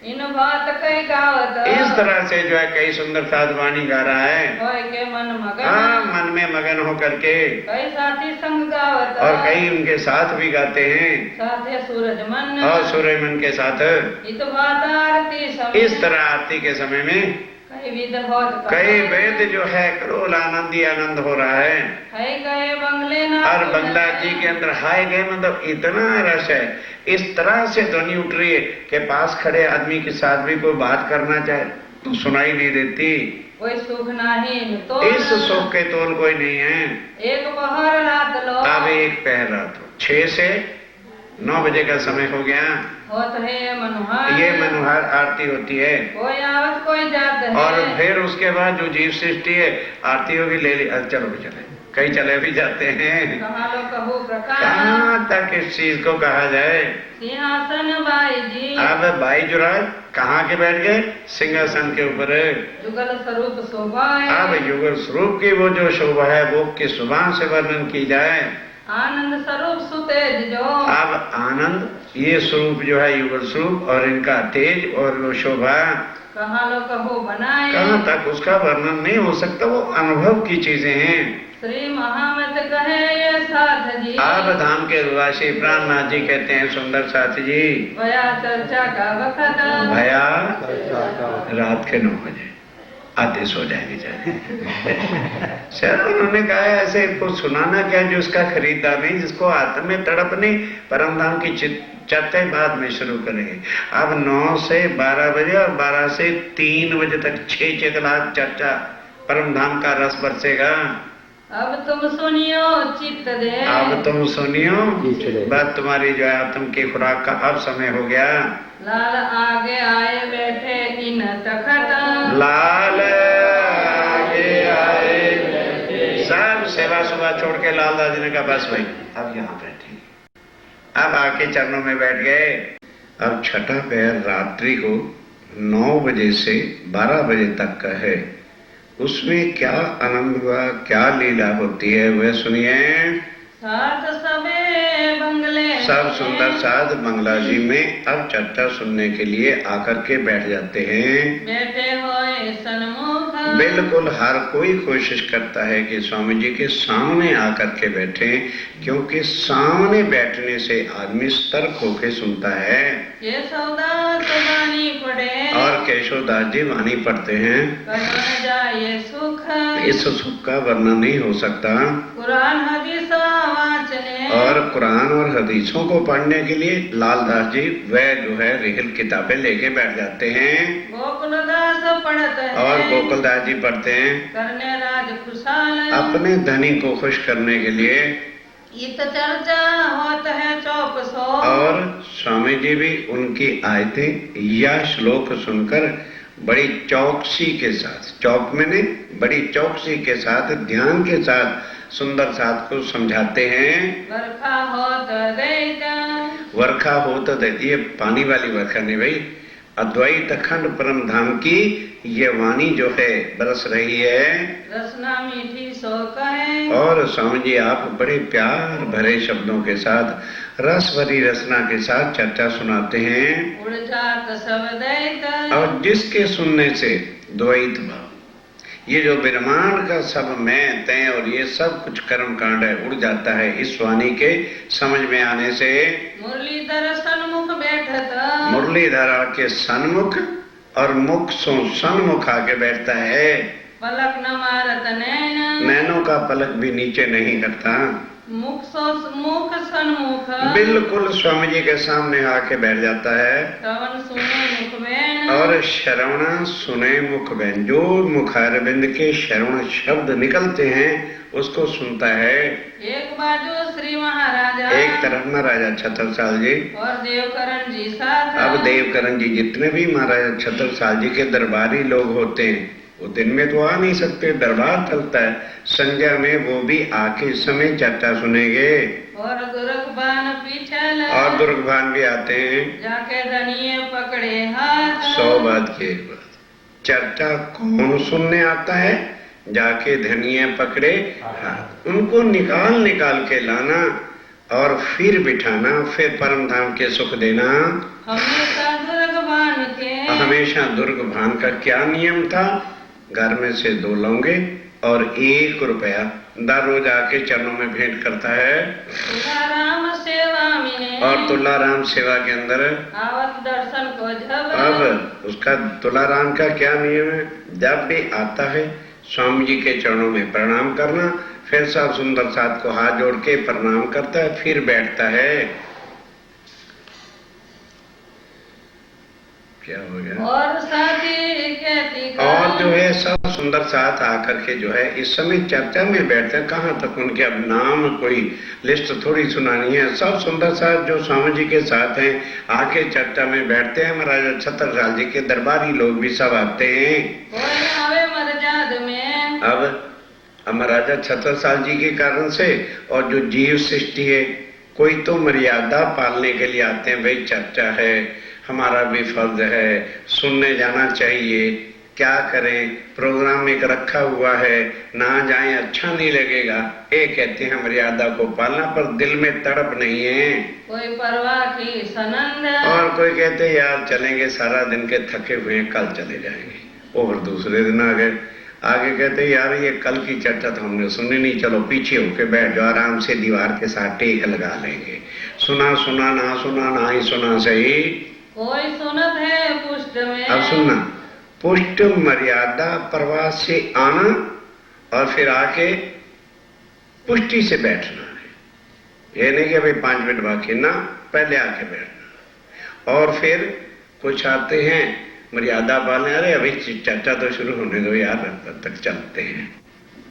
इन बात कई गावत इस तरह से जो है कई सुंदर साध वाणी गा रहा है। होय के मन मगन हाँ, मन में मगन हो करके कई साथी संग गावत और कई उनके साथ भी गाते हैं। साथे सूरज मन और सूर्यमन के साथ इत बात आरती समय इस तरह आरती के समय में कई विध होत कई वेद जो है करोल आनंद ही आनंद हो रहा है। गए बंगले ना और बंगला जी के अंदर हाय गए मतलब इतना रस है। इस तरह से ध्वनि उठ रही है कि पास खड़े आदमी के साथ भी कोई बात करना चाहे तो सुनाई नहीं देती। कोई सुख नहीं तो इस सुख के तोल कोई नहीं है। एक पहर रात लो अब एक पहर रात 6 से 9 बजे का समय हो गया। होत है मनुहार ये मनोहर आरती होती है। कोई आवत कोई जात है और फिर उसके बाद जो जीव सृष्टि है आरती होगी ले ली। चलो भी चले, कई चले भी जाते हैं। कहाँ लो कहो प्रकार कहाँ तक इस चीज को कहा जाए। सिंहासन बाई जी अब भाई जुराज कहाँ के बैठ गए? सिंहासन के ऊपर। जुगल स्वरूप शोभा है अब युगल स्वरूप की वो जो शोभा है वो किस सुबह से वर्णन की जाए। आनंद स्वरूप सुतेज जो अब आनंद ये स्वरूप जो है युगल स्वरूप और इनका तेज और वो शोभा कहाँ लो कहो बनाए कहाँ तक उसका वर्णन नहीं हो सकता। वो अनुभव की चीजें हैं। श्री महामत कहे ये साथ जी आप धाम के निवासी प्राणनाथ जी कहते हैं सुंदर साथ जी भया चर्चा का वक्त भया रात के 9 बजे आदेश हो जाएंगे जाए। सर उन्होंने कहा ऐसे कुछ सुनाना क्या जो उसका खरीदार नहीं, जिसको आत्म में तड़प नहीं, परम धाम की चर्चा बाद में शुरू करेंगे। अब 9 से 12 बजे और 12 से 3 बजे तक 6 कलाक चर्चा परम धाम का रस बरसेगा। अब तुम सुनियो चित्त दे अब तुम सुनियो बात तुम्हारी जो है आत्म की खुराक का अब समय हो गया। लाल आगे आए बैठे इन तखत लाल आगे आए सब सेवा सुबह छोड़ के लाल दादी ने कहा बस भाई अब यहाँ बैठे। अब आके चरणों में बैठ गए। अब छठा पैर रात्रि को 9 बजे से 12 बजे तक का है। उसमें क्या आनंद हुआ, क्या लीला होती है वह सुनिए। साथ सबे बंगले सब सुंदर साध बंगला जी में अब चर्चा सुनने के लिए आकर के बैठ जाते हैं। बैठे होए सन्मुख बिल्कुल हर कोई कोशिश करता है कि स्वामी जी के सामने आकर के बैठे, क्योंकि सामने बैठने से आदमी सतर्क होके सुनता है। केशवदास वाणी पढ़े और केशवदास जी वाणी पढ़ते हैं। कहाँ जाए सुख इस सुख का वर्णन नहीं हो सकता। कुरान हदीस वाचने और कुरान और हदीसों को पढ़ने के लिए लालदास जी वह जो है रिहल किताबें लेके बैठ जाते हैं। गोकुलदास पढ़ते हैं और गोकुलदास जी पढ़ते हैं करने राज खुशहाल अपने धनी को खुश करने के लिए। इत चर्चा होता है 400 और स्वामी जी भी उनकी आयतें या श्लोक सुनकर बड़ी चौकसी के साथ, चौक में नहीं, बड़ी चौकसी के साथ, ध्यान के साथ सुंदर साथ को समझाते हैं। वर्षा होत दैता, वर्षा होत दैती, ये पानी वाली वर्षा नहीं भाई, अद्वैत अखंड परम धाम की ये वाणी जो है बरस रही है। रसना मीठी सो कहे, और स्वामी जी आप बड़े प्यार भरे शब्दों के साथ, रस भरी रचना के साथ चर्चा सुनाते हैं। उड़ जात सब दैता, और जिसके सुनने से द्वैत भाव, ये जो ब्रह्मांड का सब मैं तय और ये सब कुछ कर्म कांड है उड़ जाता है इस वाणी के समझ में आने से। मुरलीधर सन्मुख बैठता, मुरलीधर के सन्मुख और मुख सो सन्मुख आके बैठता है। पलक न मारत नैना, नैनों का पलक भी नीचे नहीं करता, मुख सन्मुख, बिल्कुल स्वामी जी के सामने आके बैठ जाता है। श्रवण सुने मुख बैन, और श्रवण सुने मुख बैन, जो मुखारबिंद के श्रवण शब्द निकलते हैं उसको सुनता है। एक बाजू श्री महाराजा, एक तरफ महाराजा छत्रसाल जी और देवकरण जी साथ। अब देवकरण जी जितने भी महाराजा छत्रसाल जी के दरबारी लोग होते हैं वो दिन में तो आ नहीं सकते, दरबार चलता है, संध्या में वो भी आके इस समय चर्चा सुनेंगे। और दुर्गबान पीछल, और दुर्गभान भी आते हैं। जाके धनिये पकड़े हाथ, 100 बात की एक बात, चर्चा कौन सुनने आता है? जाके धनिये पकड़े हाथ, उनको निकाल निकाल के लाना और फिर बिठाना, फिर परम धाम के सुख देना। हमेशा दुर्गबान के, हमेशा दुर्गभान का क्या नियम था? घर में से 2 लौंगे और 1 रुपया दर रोज आके चरणों में भेंट करता है। तुलाराम सेवा में, और तुलाराम सेवा के अंदर आवत दर्शन को जब, अब उसका तुलाराम का क्या नियम है? जब भी आता है स्वामी जी के चरणों में प्रणाम करना, फिर सब सुंदर साथ को हाथ जोड़ के प्रणाम करता है, फिर बैठता है। क्या हो गया? और साथी कहती और जो है सब सुंदर साथ आकर के जो है इस समय चर्चा में बैठते हैं। कहाँ तक उनके अब नाम कोई लिस्ट थोड़ी सुनानी है, सब सुंदर साथ जो स्वामी जी के साथ हैं आके चर्चा में बैठते हैं। महाराजा छत्रसाल जी के दरबारी लोग भी सब आते हैं। कोई आवे मरजाद में, अब महाराजा छत्रसाल जी के कारण से और जो जीव सृष्टि है, कोई तो मर्यादा पालने के लिए आते हैं, भाई चर्चा है, हमारा भी फर्ज है, सुनने जाना चाहिए, क्या करें, प्रोग्राम एक रखा हुआ है, ना जाएं अच्छा नहीं लगेगा। ये कहते हैं मर्यादा को पालना, पर दिल में तड़प नहीं है। कोई परवाह की सनंद, और कोई कहते यार चलेंगे, सारा दिन के थके हुए हैं, कल चले जाएंगे। और दूसरे दिन आ गए, आगे कहते यार ये कल की चर्चा तो हमने सुनी नहीं, चलो पीछे होके बैठ जाओ, आराम से दीवार के साथ टेक लगा लेंगे। सुना सुना ना सुना, ना ही सुना सही। कोई सुनत है पुष्ट में, अब सुनना, पुष्ट मर्यादा परवाह से आना और फिर आके पुष्टि से बैठना है। ये नहीं कि भाई 5 मिनट बाकी ना, पहले आके बैठना। और फिर कुछ आते हैं मर्यादा पालने, अरे अभी चर्चा तो शुरू होने दो यार, तब तक चलते हैं,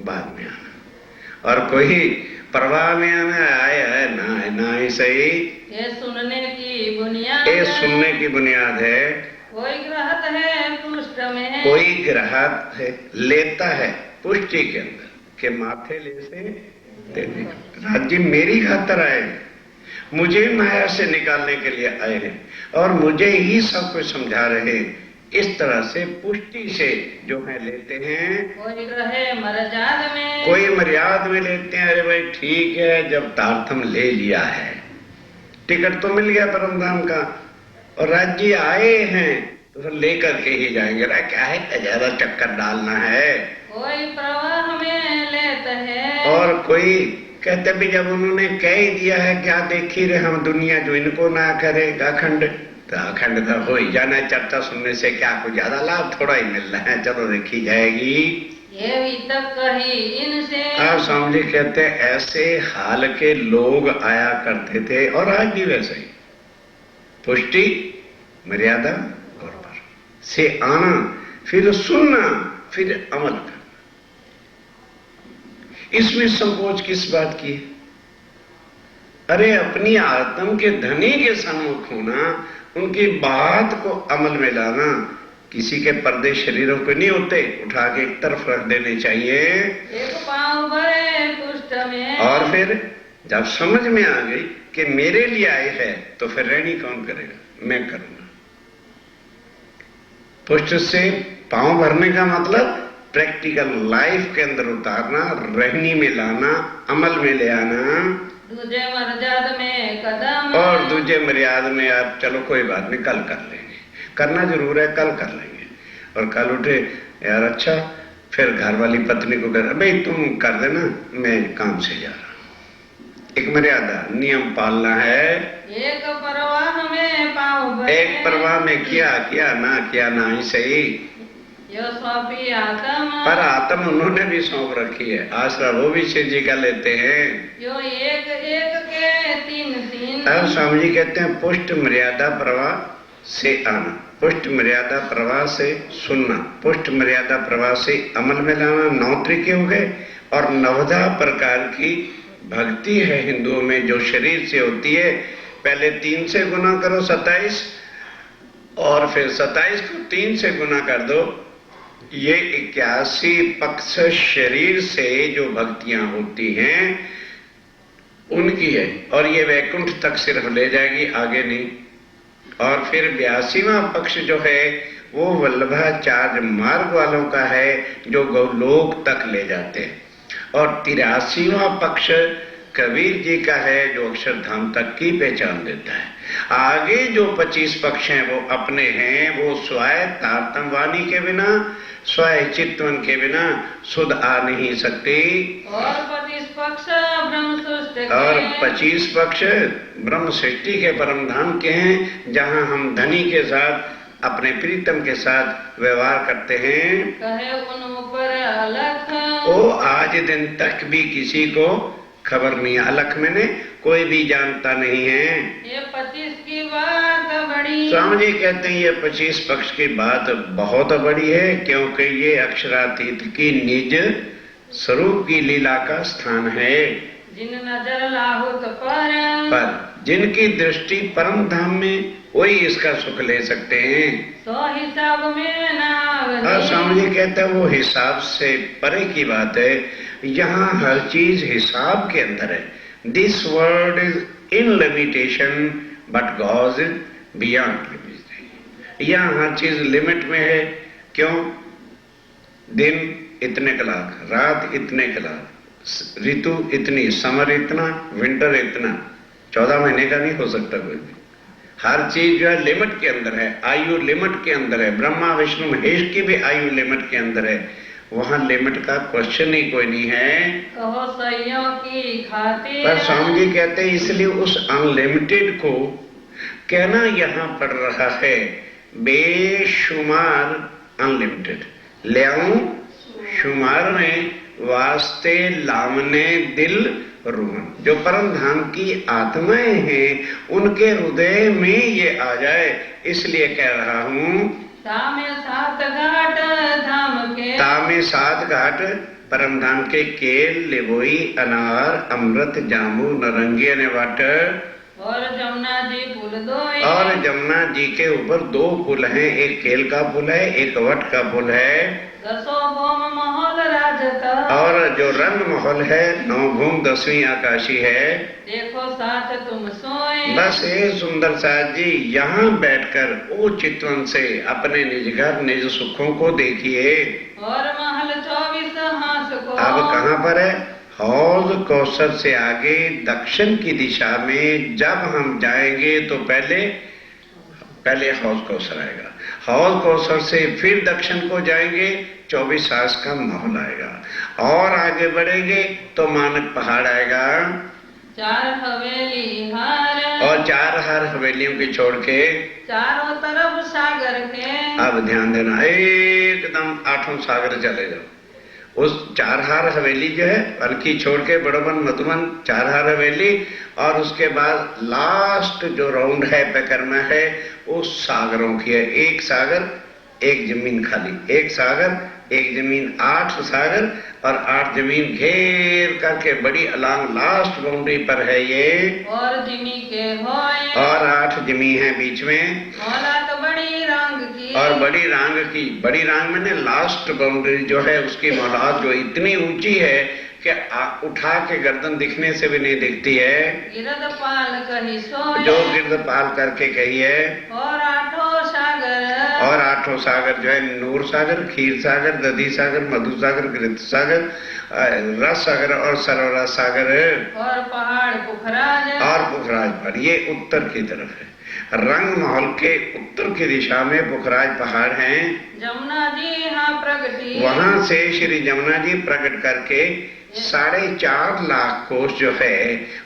बाद में आना। और कोई परवाह में आना, आए है ना ही सही, ये सुनने की बुनियाद, ये सुनने की बुनियाद है। कोई ग्रहत है पुष्ट में, कोई ग्राहक है लेता है पुष्टि के अंदर के माथे ले से देने। राज्य मेरी खातर आए हैं, मुझे माया से निकालने के लिए आए हैं और मुझे ही सब कुछ समझा रहे हैं। इस तरह से पुष्टि से जो है लेते हैं। कोई रहे मर्याद में, कोई मर्याद में लेते हैं, अरे भाई ठीक है, जब तारतम ले लिया है, टिकट तो मिल गया परम धाम का और राज्य आए हैं तो फिर लेकर के ही जाएंगे। क्या है, ज्यादा चक्कर डालना है। कोई प्रवाह में लेता है, और कोई कहते भी जब उन्होंने कह ही दिया है, क्या देखी रहे हम दुनिया जो इनको ना करे अखंड, तो अखंड तो हो ही जाना है। चर्चा सुनने से क्या कुछ ज्यादा लाभ थोड़ा ही मिल रहा है, चलो देखी जाएगी। ये भी तक कही इनसे, आप समझे, कहते ऐसे हाल के लोग आया करते थे और आज भी वैसे ही। पुष्टि मर्यादा और पर से आना, फिर सुनना, फिर अमल करना। इसमें संकोच किस बात की? अरे अपनी आत्म के धनी के सन्मुख होना, उनकी बात को अमल में लाना, किसी के पर्दे शरीरों पे नहीं होते, उठा के एक तरफ रख देने चाहिए। एक पाँव भरे कुष्ठ में। और फिर जब समझ में आ गई कि मेरे लिए आए है, तो फिर रहनी कौन करेगा? मैं करूंगा। पुष्ट से पांव भरने का मतलब प्रैक्टिकल लाइफ के अंदर उतारना, रहनी में लाना, अमल में ले आना। दूजे मर्याद में कदम। और दूजे मर्यादा में आप चलो कोई बात नहीं, कल कर लेंगे। करना जरूर है, कल कर लेंगे। और कल उठे यार अच्छा, फिर घर वाली पत्नी को कह, भाई तुम कर देना, मैं काम से जा रहा हूं। एक मर्यादा, नियम पालना है। एक परवाह में पाँव भरे। एक परवाह में किया ना ही सही, यो सौंपी आत्म। पर आत्म उन्होंने भी सौंप रखी है, आश्रय वो भी शिव जी का लेते हैं। यो एक एक के तीन तीन। अब स्वामी जी कहते हैं पुष्ट मर्यादा प्रवाह से आना, पुष्ट मर्यादा प्रवाह से सुनना, पुष्ट मर्यादा प्रवाह से अमल में लाना। 9 तरीके हो गए। और 9 प्रकार की भक्ति है हिंदुओं में जो शरीर से होती है। पहले 3 से गुना करो 27, और फिर 27 को 3 से गुना कर दो, ये 81 पक्ष शरीर से जो भक्तियां होती हैं उनकी है। और ये वैकुंठ तक सिर्फ ले जाएगी, आगे नहीं। और फिर 82वां पक्ष जो है वो वल्लभाचार्य मार्ग वालों का है, जो गौलोक तक ले जाते हैं। और 83वां पक्ष कबीर जी का है, जो अक्षरधाम तक की पहचान देता है। आगे जो 25 पक्ष हैं वो अपने हैं, वो स्वयं तारतम वाणी के बिना, स्वयं चित्तवन के बिना सुध आ नहीं सकते। और 25 पक्ष ब्रह्म सृष्टि के। और 25 पक्ष ब्रह्म सृष्टि के परम धाम के हैं, जहां हम धनी के साथ, अपने प्रीतम के साथ व्यवहार करते हैं। कहे उन ऊपर अलख। वो आज दिन तक भी किसी को खबर नहीं है। अलख मैंने कोई भी जानता नहीं है। ये 25 की बात बड़ी। स्वामी जी कहते हैं ये 25 पक्ष की बात बहुत बड़ी है, क्योंकि ये अक्षरातीत की निज स्वरूप की लीला का स्थान है। जिन नजर लाहुत पर जिनकी दृष्टि परम धाम में, वही इसका सुख ले सकते हैं। तो हिसाब में ना। और स्वामी जी कहते हैं वो हिसाब से परे की बात है। यहाँ हर चीज हिसाब के अंदर है। This world is in limitation but God is beyond limitation. यहाँ हर चीज लिमिट में है। क्यों? दिन इतने कलाक, रात इतने कलाक, ऋतु इतनी, समर इतना, विंटर इतना, 14 महीने का नहीं हो सकता कोई भी। हर चीज जो है लिमिट के अंदर है, आयु लिमिट के अंदर है। ब्रह्मा विष्णु महेश की भी आयु लिमिट के अंदर है। वहां लिमिट का क्वेश्चन ही कोई नहीं है। कहो सैयों की खातिर। पर स्वामी जी कहते हैं इसलिए उस अनलिमिटेड को कहना यहाँ पड़ रहा है बेशुमार अनलिमिटेड। ले आऊं शुमार में वास्ते लामने दिल रुमन। जो परम धाम की आत्माएं हैं उनके हृदय में ये आ जाए, इसलिए कह रहा हूं। तामे 7 घाट धाम के। तामे 7 घाट परम धाम के केल, लिबोई, अनार, अमृत, जामू, नारंगी ने वाटर। और जमुना जी पुल 2। और जमुना जी के ऊपर 2 पुल हैं, एक केल का पुल है, एक वट का पुल है। 10 भूम महल राजता। और जो रंग महल है 9 भूम 10वीं आकाशी है। देखो साथ तुम सोए। बस ये सुंदर साथ जी यहाँ बैठकर ओ चितवन से अपने निज घर निज सुखों को देखिए। और महल 24 हास को। अब कहाँ पर है? हौज कौसर से आगे दक्षिण की दिशा में जब हम जाएंगे तो पहले हौज कौसर आएगा। हौज कौसर से फिर दक्षिण को जाएंगे, 24 हास का महल आएगा। और आगे बढ़ेंगे तो मानक पहाड़ आएगा। 4 हवेली हार। और 4 हर हवेलियों की छोड़ के चारों तरफ सागर के। अब ध्यान देना, एकदम 8वां सागर चले जाओ। उस 4 हार हवेली जो है अलकी छोड़ के बड़ोबन मधुबन 4 हार हवेली, और उसके बाद लास्ट जो राउंड है परिक्रमा है वो सागरों की है। एक सागर एक जमीन खाली, एक सागर एक जमीन 8 सागर और 8 जमीन घेर करके बड़ी अलांग लास्ट बाउंड्री पर है ये, और जिमी के होए, और 8 जमी है बीच में, औलाद बड़ी रंग की, और बड़ी रांग की। बड़ी रांग में ने लास्ट बाउंड्री जो है उसकी मौलाद जो इतनी ऊंची है कि उठा के गर्दन दिखने से भी नहीं दिखती है, गिरदपाल कही सोए, जो गिरदपाल करके कही है। और 8 सागर, और 8 सागर जो है नूर सागर, खीर सागर, दधी सागर, मधु सागर, घृत सागर, रस सागर और सरोवर सागर, और पहाड़ पुखराज, और पुखराज पर। ये उत्तर की तरफ है। रंग महल के उत्तर की दिशा में पुखराज पहाड़ हैं। जमुना जी यहाँ प्रगति, वहां से श्री जमुना जी प्रकट करके 4.5 लाख कोस जो है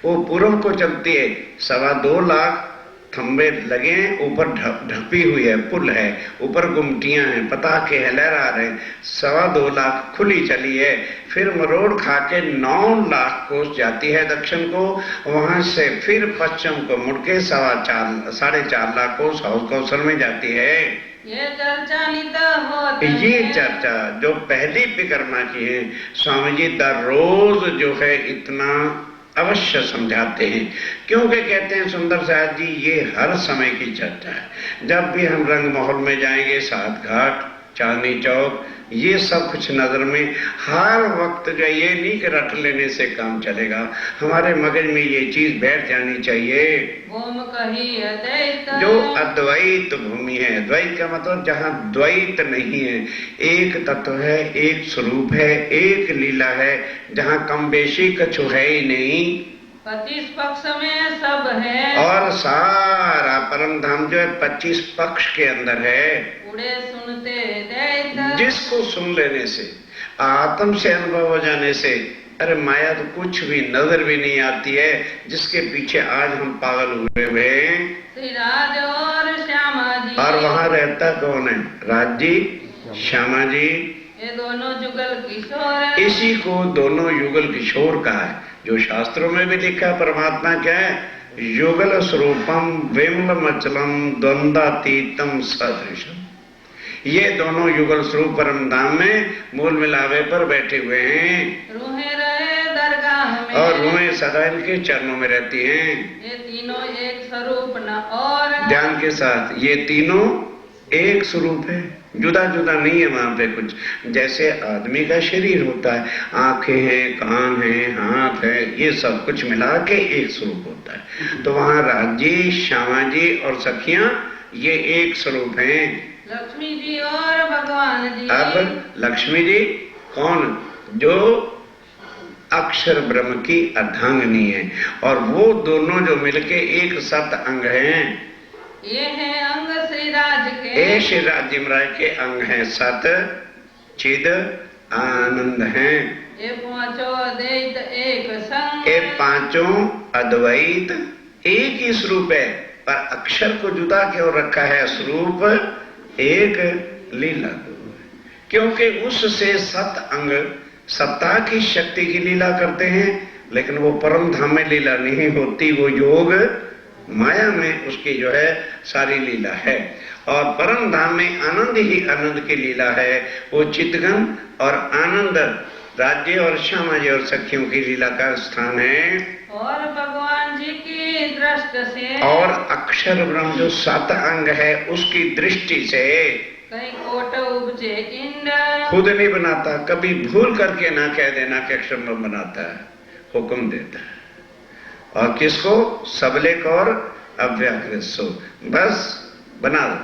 वो पूर्व को चलती है। 2.25 लाख खंबे लगे हैं, ऊपर ढपी हुई है, पुल है, ऊपर गुमटियां हैं, पताके हैं, लहरा रहे हैं। 2.25 लाख खुली चली है, फिर मरोड़ खा के 9 लाख कोस जाती है दक्षिण को, वहां से फिर पश्चिम को मुड़ के 4.5 लाख कोस हाउस कौशल में जाती है। ये चर्चा नित होत ये है। चर्चा जो पहली परिक्रमा की है, स्वामी जी दर रोज जो है इतना अवश्य समझाते हैं, क्योंकि कहते हैं सुंदर साहब जी ये हर समय की चर्चा है। जब भी हम रंग महल में जाएंगे, 7 घाट, चांदनी चौक, ये सब कुछ नजर में हर वक्त जो ये नहीं कि रट लेने से काम चलेगा, हमारे मगज में ये चीज बैठ जानी चाहिए। भूम कही अद्वैत, जो अद्वैत भूमि है, द्वैत का मतलब जहाँ द्वैत नहीं है, एक तत्व है, एक स्वरूप है, एक लीला है, जहाँ कम बेशी कछु है ही नहीं, 25 पक्ष में सब है, और सारा परम धाम जो है 25 पक्ष के अंदर है। उड़े सुनते दैत, जिसको सुन लेने से, आत्म से अनुभव हो जाने से, अरे माया तो कुछ भी नजर भी नहीं आती है, जिसके पीछे आज हम पागल हुए हैं। श्री राज और श्यामा जी, और वहां रहता कौन है? राज जी, श्यामा जी, ये दोनों जुगल किशोर, इसी को दोनों युगल किशोर कहा है। जो शास्त्रों में भी लिखा, परमात्मा क्या है? युगल स्वरूपम विमलमचलम द्वंद्वातीतम सदृशम। ये दोनों युगल स्वरूप परम धाम में मूल मिलावे पर बैठे हुए हैं, रूहे रहे दरगाह में, और रूहें सदा इनके चरणों में रहती हैं। ये तीनों एक स्वरूप न और, ध्यान के साथ, ये तीनों एक स्वरूप है, जुदा जुदा नहीं है वहां पे कुछ। जैसे आदमी का शरीर होता है, आंखें हैं, कान हैं, हाथ है, ये सब कुछ मिला के एक स्वरूप होता है। तो वहां राजी, श्यामा जी और सखियां ये एक स्वरूप हैं। लक्ष्मी जी और भगवान जी, अब लक्ष्मी जी कौन? जो अक्षर ब्रह्म की अर्धांगिनी है, और वो दोनों जो मिलके एक सत अंग हैं। ये है अंग श्री राज के, ये श्री राज महाराज के अंग हैं, सत चिद आनंद हैं। ये पांचों अद्वैत एक संग, ये पांचों अद्वैत एक ही स्वरूप है, पर अक्षर को जुदा क्यों रखा है? स्वरूप एक, लीला को, क्योंकि उससे सत अंग सत्ता की शक्ति की लीला करते हैं, लेकिन वो परम धाम में लीला नहीं होती, वो योग माया में उसकी जो है सारी लीला है। और परम धाम में आनंद ही आनंद की लीला है, वो चितगन और आनंद राज्य और श्यामा जी और सखियों की लीला का स्थान है। और भगवान जी की दृष्टि से, और अक्षर ब्रह्म जो 7 अंग है उसकी दृष्टि से, कहीं कोट उपजे इंड, खुद नहीं बनाता, कभी भूल करके ना कह देना कि अक्षर ब्रह्म बनाता है, हुक्म देता है। और किसको? सबले को और अव्याकृत सो, बस बना दो।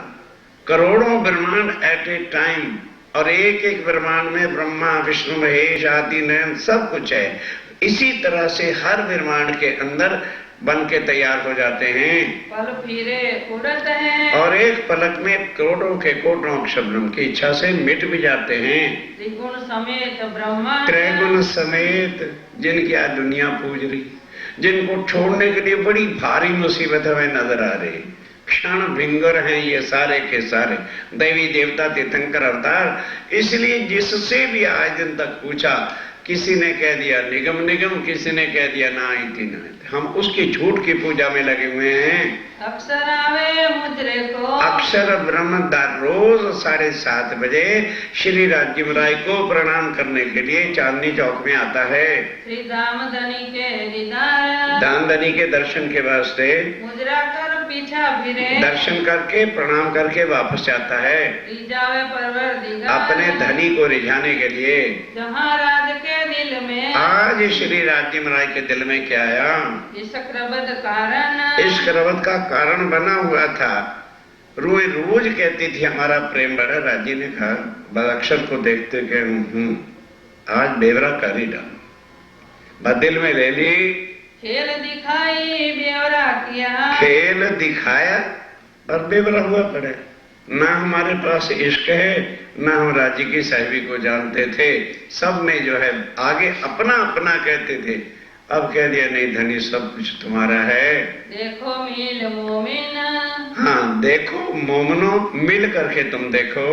करोड़ों ब्रह्मांड एट ए टाइम, और एक एक ब्रह्मांड में ब्रह्मा विष्णु महेश आदि नयन सब कुछ है। इसी तरह से हर ब्रह्मांड के अंदर बन के तैयार हो जाते हैं, पल फिरे उड़त हैं, और एक पलक में करोड़ों के कोटों अक्षर ब्रह्म की इच्छा से मिट भी जाते हैं। त्रिगुण समेत ब्रह्मा, त्रैगुण समेत, जिनकी आज दुनिया पूज रही, जिनको छोड़ने के लिए बड़ी भारी मुसीबत हमें नजर आ रही, क्षण भिंगर हैं ये सारे के सारे, दैवी देवता तीर्थंकर अवतार। इसलिए जिससे भी आज दिन तक पूछा किसी ने कह दिया निगम निगम, किसी ने कह दिया ना इति ना। हम उसकी झूठ की पूजा में लगे हुए हैं। अक्षर आवे मुद्रे को, अक्षर ब्रह्म रोज 7:30 बजे श्री राज्यम राय को प्रणाम करने के लिए चांदनी चौक में आता है। श्री दामदनी के दीदार, दामदनी के दर्शन के वास्ते मुद्रा कर पीछा फिरे, दर्शन करके प्रणाम करके वापस जाता है रिजावे परवरदिगार, अपने धनी को रिझाने के लिए। जहाँ राज के दिल में, आज श्री राज्यम राय के दिल में क्या आया? इस क्रबद कारण, इस क्रवत का कारण बना हुआ था। रोज रोज कहती थी हमारा प्रेम बड़ा। राजी ने कहा बदअक्षर को देखते के आज बेवरा कर ही डाल। दिल में ले ली, खेल दिखाई बेवरा किया, खेल दिखाया और बेवरा हुआ पड़े। ना हमारे पास इश्क है, ना हम राजी की साहिबी को जानते थे। सब में जो है आगे अपना अपना कहते थे। अब कह दिया नहीं धनी सब कुछ तुम्हारा है। देखो मिल मोमिन, हाँ देखो मोमनो, मिल करके तुम देखो।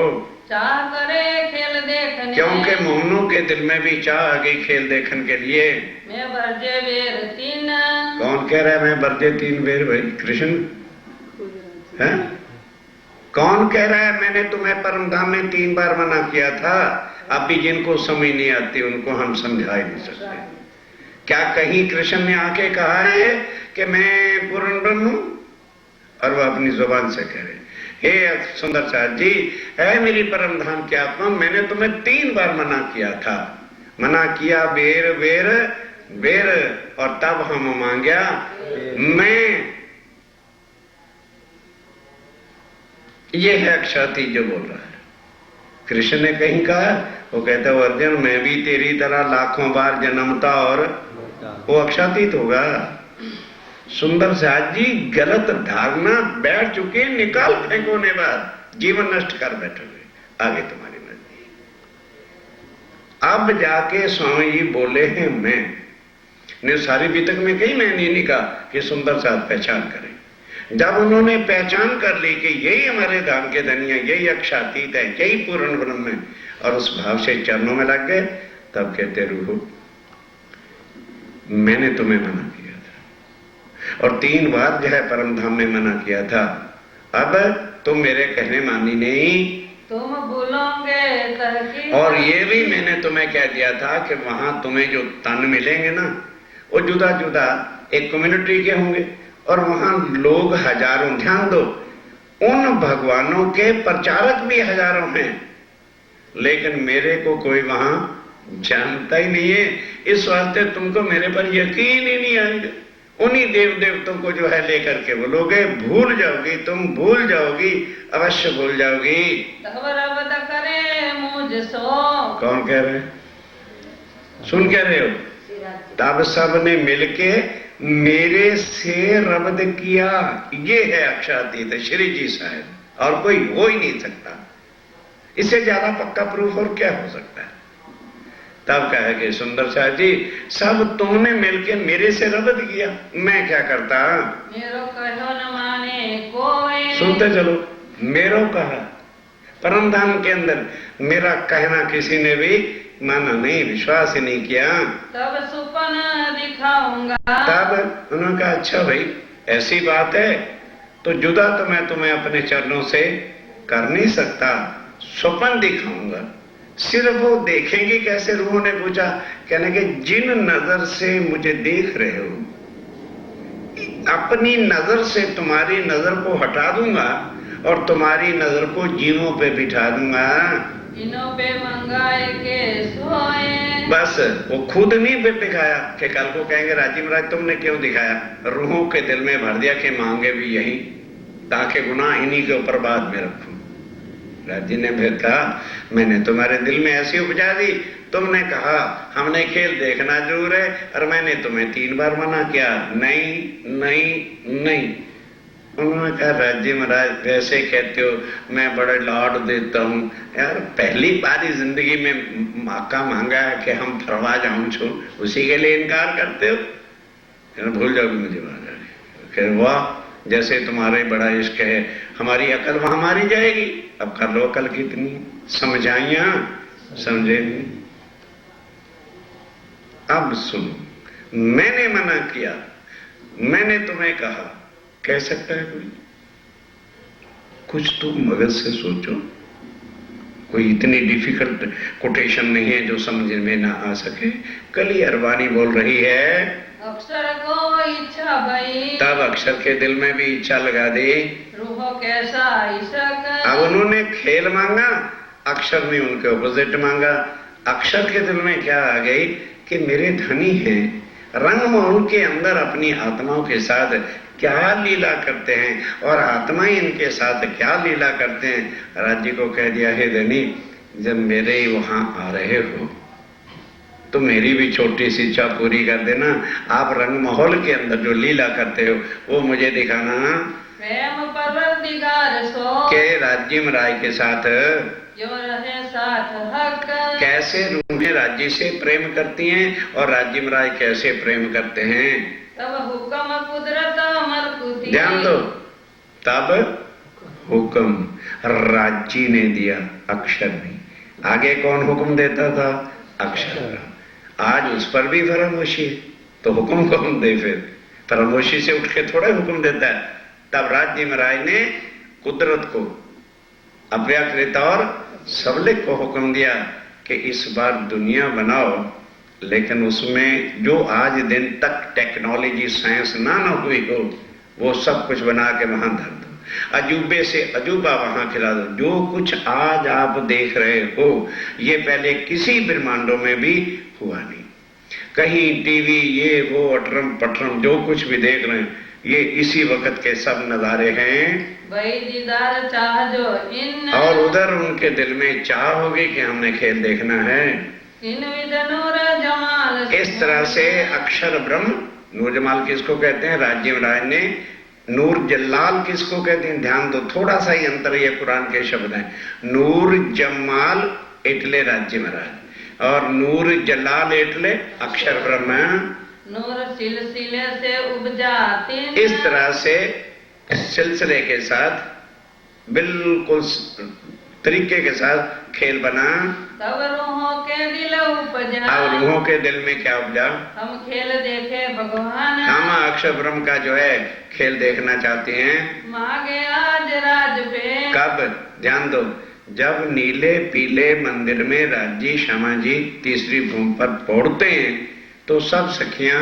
चाह करे खेल देखने, क्योंकि मोमनों के दिल में भी चाह आ गई खेल देखने के लिए। मैं बरजे बेर तीन, कौन कह रहा है मैं बरजे 3 बेर? भाई कृष्ण है? कौन कह रहा है मैंने तुम्हें परमधाम में 3 बार मना किया था? अभी जिनको समझ नहीं आती उनको हम समझा ही नहीं सकते। क्या कहीं कृष्ण ने आके कहा है कि मैं पूर्ण ब्रह्म हूं? और वो अपनी जुबान से कह रहे हे सुंदर साहब जी, है मेरी परमधाम की आत्मा, मैंने तुम्हें 3 बार मना किया था। मना किया बेर बेर बेर, और तब हम मांगया मैं। ये है अक्षाती जो बोल रहा है। कृष्ण ने कहीं कहा, वो कहता है अर्जुन मैं भी तेरी तरह लाखों बार जन्मता और वो अक्षातीत होगा। सुंदर साहब जी गलत धारणा बैठ चुके, निकाल फेंको ने बाद जीवन नष्ट कर बैठोगे। आगे तुम्हारी मर्जी। अब जाके स्वामी जी बोले हैं मैं ने सारी बीतक में कहीं मैंने नहीं कहा कि सुंदर साहब पहचान करें। जब उन्होंने पहचान कर ली कि यही हमारे धाम के धनिया, यही अक्षातीत है, यही पूर्ण ब्रह्म है, और उस भाव से चरणों में लग गए, तब कहते रूह मैंने तुम्हें मना किया था और 3 बार जो है परमधाम में मना किया था। अब तुम मेरे कहने मानी नहीं, तुम भूलोगे तरकी, और ये भी मैंने तुम्हें कह दिया था कि वहां तुम्हें जो तन मिलेंगे ना वो जुदा जुदा एक कम्युनिटी के होंगे, और वहां लोग हजारों। ध्यान दो, उन भगवानों के प्रचारक भी हजारों हैं, लेकिन मेरे को कोई वहां जानता ही नहीं है। इस वास्ते तुमको मेरे पर यकीन ही नहीं आएगा। उन्हीं देव देवतों को जो है लेकर के बोलोगे, भूल जाओगी, तुम भूल जाओगी, अवश्य भूल जाओगी। तब रब करे मुझ सो, कौन कह रहे हैं? सुन कह रहे हो? तब सब ने मिलके मेरे से रब्द किया। ये है अक्षातीत श्री जी साहब, और कोई हो ही नहीं सकता। इससे ज्यादा पक्का प्रूफ और क्या हो सकता है? तब कहा कि सुंदर शाह जी सब तुमने मिलके मेरे से रब्द किया, मैं क्या करता? मेरो कहो न माने कोई, सुनते चलो, मेरो कहा परमधाम के अंदर मेरा कहना किसी ने भी माना नहीं, विश्वास ही नहीं किया। तब सुपन दिखाऊंगा, तब उन्होंने कहा अच्छा भाई ऐसी बात है तो जुदा तो मैं तुम्हें अपने चरणों से कर नहीं सकता, स्वप्न दिखाऊंगा। सिर्फ वो देखेंगे कैसे? रूह ने पूछा, कहने के जिन नजर से मुझे देख रहे हो, अपनी नजर से तुम्हारी नजर को हटा दूंगा और तुम्हारी नजर को जीवों पे बिठा दूंगा। इनो पे मंगाए के सोए, बस वो खुद नहीं दिखाया कि कल को कहेंगे राजी महाराज तुमने क्यों दिखाया। रूहों के दिल में भर दिया कि मांगे भी यही, ताकि गुनाह इन्हीं के ऊपर बाद में रखूं। राजी ने फिर कहा मैंने तुम्हारे दिल में ऐसी उपजा दी, तुमने कहा हमने खेल देखना जरूर है, और मैंने तुम्हें 3 बार मना किया, नहीं नहीं नहीं। उन्होंने कहा राजी महाराज वैसे कहते हो, मैं बड़े लाड देता हूं यार, पहली बारी जिंदगी में मौका मांगा है कि हम फरवा जाऊं छो, उसी के लिए इनकार करते हो? भूल जाओगे मुझे बात। वाह जैसे तुम्हारे बड़ा इश्क है, हमारी अकल वहां मारी जाएगी। अब कर लो अकल कितनी, समझाइया समझे नहीं। अब सुनो, मैंने मना किया, मैंने तुम्हें कहा, कह सकता है कोई? कुछ तो मगज से सोचो। कोई इतनी डिफिकल्ट कोटेशन नहीं है जो समझ में ना आ सके। कली अरबानी बोल रही है, अक्षर को इच्छा भई, तब अक्षर के दिल में भी इच्छा लगा दी। रूह कैसा ईशक। अब उन्होंने खेल मांगा, अक्षर ने उनके ऑपोजिट मांगा। अक्षर के दिल में क्या आ गई कि मेरे धनी हैं, रंगमोहन के अंदर अपनी आत्माओं के साथ क्या लीला करते हैं और आत्मा इनके साथ क्या लीला करते हैं। राज्य को कह दिया, हे धनी, जब मेरे वहां आ रहे हो तो मेरी भी छोटी सी इच्छा पूरी कर देना। आप रंग माहौल के अंदर जो लीला करते हो वो मुझे दिखाना। प्रेम परवरदिगार सो, के राज्य राय के साथ जो रहे साथ हक। कैसे रूहें राज्य से प्रेम करती हैं और राज्य राय कैसे प्रेम करते हैं। तब हुक्म कुदरत मलकुती। ध्यान दो, तब हुक्म राज्य ने दिया, अक्षर नहीं। आगे कौन हुक्म देता था? अक्षर। आज उस पर भी फरामोशी है, तो हुक्म कौन दे? फिर फरामोशी से उठ के थोड़ा हुक्म देता है। तब राज्य महाराज ने कुदरत को, अव्याकृत और सबलिक को हुक्म दिया कि इस बार दुनिया बनाओ, लेकिन उसमें जो आज दिन तक टेक्नोलॉजी साइंस ना हुई हो वो सब कुछ बना के वहां धर दो। अजूबे से अजूबा वहां खिला दो। जो कुछ आज आप देख रहे हो ये पहले किसी ब्रह्मांडों में भी हुआ नहीं। कहीं टीवी ये वो अटरम पटरम जो कुछ भी देख रहे हैं ये इसी वक्त के सब नजारे हैं। वही दीदार चाह जो इन, और उधर उनके दिल में चाह होगी कि हमने खेल देखना है। इन विद नूर जमाल। इस तरह से अक्षर ब्रह्म, नूर जमाल किसको कहते हैं? राज्य महाराज ने। नूर जलाल किसको कहते हैं? ध्यान दो, थोड़ा सा ही अंतर, ये कुरान के शब्द हैं। नूर जमाल एटले राज्य महाराज और नूर जलाल एटले अक्षर ब्रह्म। नूर सिलसिले से उपजाती। इस तरह से सिलसिले के साथ बिल्कुल तरीके के साथ खेल बना। तब रूहों के दिल उपजा। अब रूहों के दिल में क्या उपजा? हम खेल देखे भगवान। हम अक्षर ब्रह्म का जो है खेल देखना चाहते हैं। मांगे आज राज पे। कब? ध्यान दो, जब नीले पीले मंदिर में राज्य श्यामा जी तीसरी भूमि पर पहुंचते हैं तो सब सखियां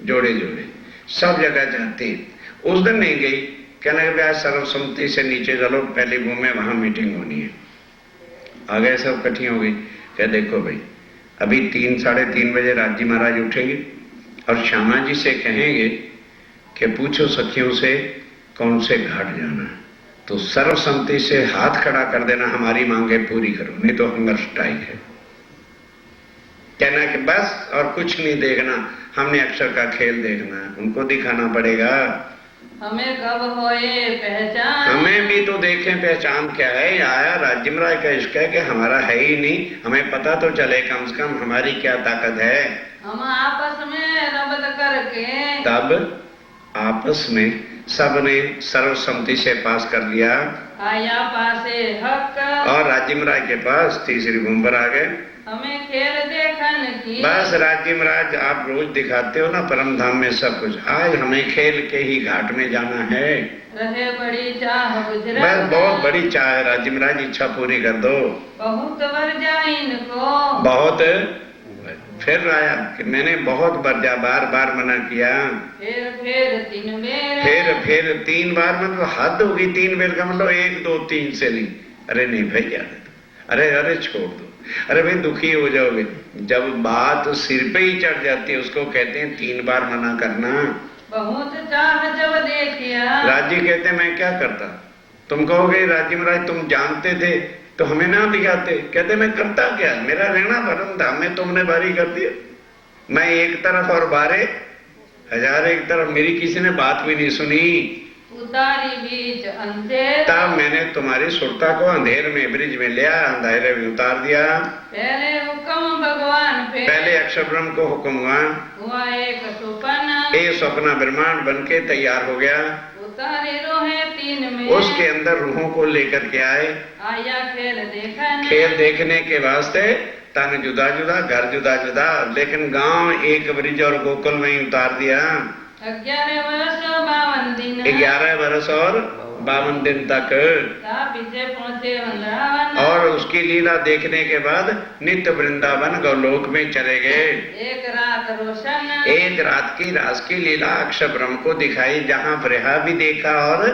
जोड़े जोड़े सब जगह जाती हैं। उस दिन नहीं गई, कहने लगा सर्वसम्मति से नीचे चलो, पहली भूमि में वहां मीटिंग होनी है। आ गए, सब इकट्ठी हो गई। क्या देखो भाई, अभी 3 साढ़े 3 बजे राज्य महाराज उठेंगे और श्यामा जी से कहेंगे कि पूछो सखियों से कौन से घाट जाना है, तो सर्वसम्मति से हाथ खड़ा कर देना, हमारी मांगे पूरी करो, नहीं तो हंगर स्ट्राइक है। कहना कि बस और कुछ नहीं देखना, हमने अक्षर का खेल देखना है, उनको दिखाना पड़ेगा। हमें कब होए पहचान। हमें भी तो देखें पहचान क्या है। आया राज्य महाराज का इश्क है कि हमारा है ही नहीं, हमें पता तो चले कम से कम हमारी क्या ताकत है। हम आपस में रबत करके। तब आपस में सबने सर्वसम्मति से पास कर लिया आया पासे हक। और राज्य महाराज के पास तीसरी भूमि पर आ गए। हमें खेल देखन की। बस राज्य महाराज आप रोज दिखाते हो ना परम धाम में सब कुछ, आज हमें खेल के ही घाट में जाना है। रहे बड़ी चाह गुजर। बस बहुत बड़ी चाह है राज्य महाराज, इच्छा पूरी कर दो। बहुत बर जाए इनको। बहुत फिर आया कि मैंने बहुत बार बार मना किया। फिर 3 बेर। फिर 3 बार, मतलब हद होगी 3 बेर का मतलब 1 2 3 से नहीं। अरे नहीं भाई जाने दो, अरे छोड़ दो, अरे भाई दुखी हो जाओगे। जब बात सिर पे ही चढ़ जाती है उसको कहते हैं 3 बार मना करना। बहुत चाह जब देखिया। राज्य कहते मैं क्या करता? तुम कहोगे राज्य महाराज तुम जानते थे तो हमें ना दिखाते। कहते मैं करता क्या, मेरा रहना भरम था, मैं तुमने बारी कर दिया। मैं एक तरफ और बारे हजार एक तरफ, मेरी किसी ने बात भी नहीं सुनी। उतारी बीच अंधेर। तब मैंने तुम्हारी सुरता को अंधेर में ब्रिज में लिया, अंधेरे में उतार दिया। पहले हुक्म भगवान पे। पहले अक्षर ब्रह्म को हुक्म हुआ एक सुपना। ये सपना ब्रह्मांड बन के तैयार हो गया। उतारी रोहे 3 में। उसके अंदर रूहों को लेकर के आए। आया खेल देखने। खेल देखने के वास्ते। तन जुदा जुदा, घर जुदा जुदा, लेकिन गांव एक ब्रिज और गोकुल में ही उतार दिया। 11 वर्ष और 52 दिन 11 वर्ष और 52 दिन तक। पीछे पहुंचे वृंदावन, और उसकी लीला देखने के बाद नित्य वृंदावन गौलोक में चले गए। एक रात रोशन, एक रात की रास की लीला अक्षर ब्रह्म को दिखाई, जहाँ ब्रहा भी देखा और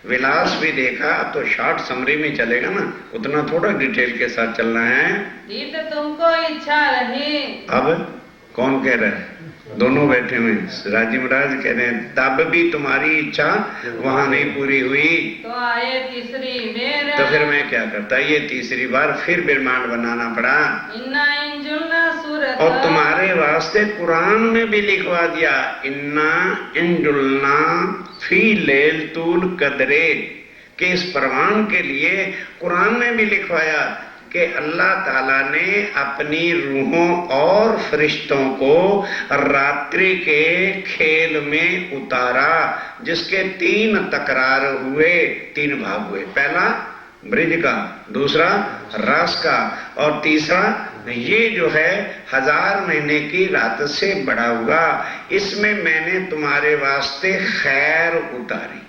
विलास भी देखा। तो शॉर्ट समरी में चलेगा ना, उतना थोड़ा डिटेल के साथ चलना है। दीद तुमको इच्छा रही, अब कौन कह रहा है? दोनों बैठे हुए राजी महाराज कह रहे हैं तब भी तुम्हारी इच्छा वहां नहीं पूरी हुई, तो आए तीसरी बेर, तो फिर मैं क्या करता? ये तीसरी बार फिर ब्रह्मांड बनाना पड़ा। इन्ना इंजुलना सूरत, और तुम्हारे वास्ते कुरान में भी लिखवा दिया, इन्ना इंजुलना फी लेल तूल कदरे, कि इस प्रमाण के लिए कुरान ने भी लिखवाया कि अल्लाह ताला ने अपनी रूहों और फरिश्तों को रात्रि के खेल में उतारा, जिसके 3 तकरार हुए, 3 भाग हुए। पहला ब्रिज का, दूसरा रास का, और तीसरा ये जो है 1000 महीने की रात से बड़ा हुआ। इसमें मैंने तुम्हारे वास्ते खैर उतारी,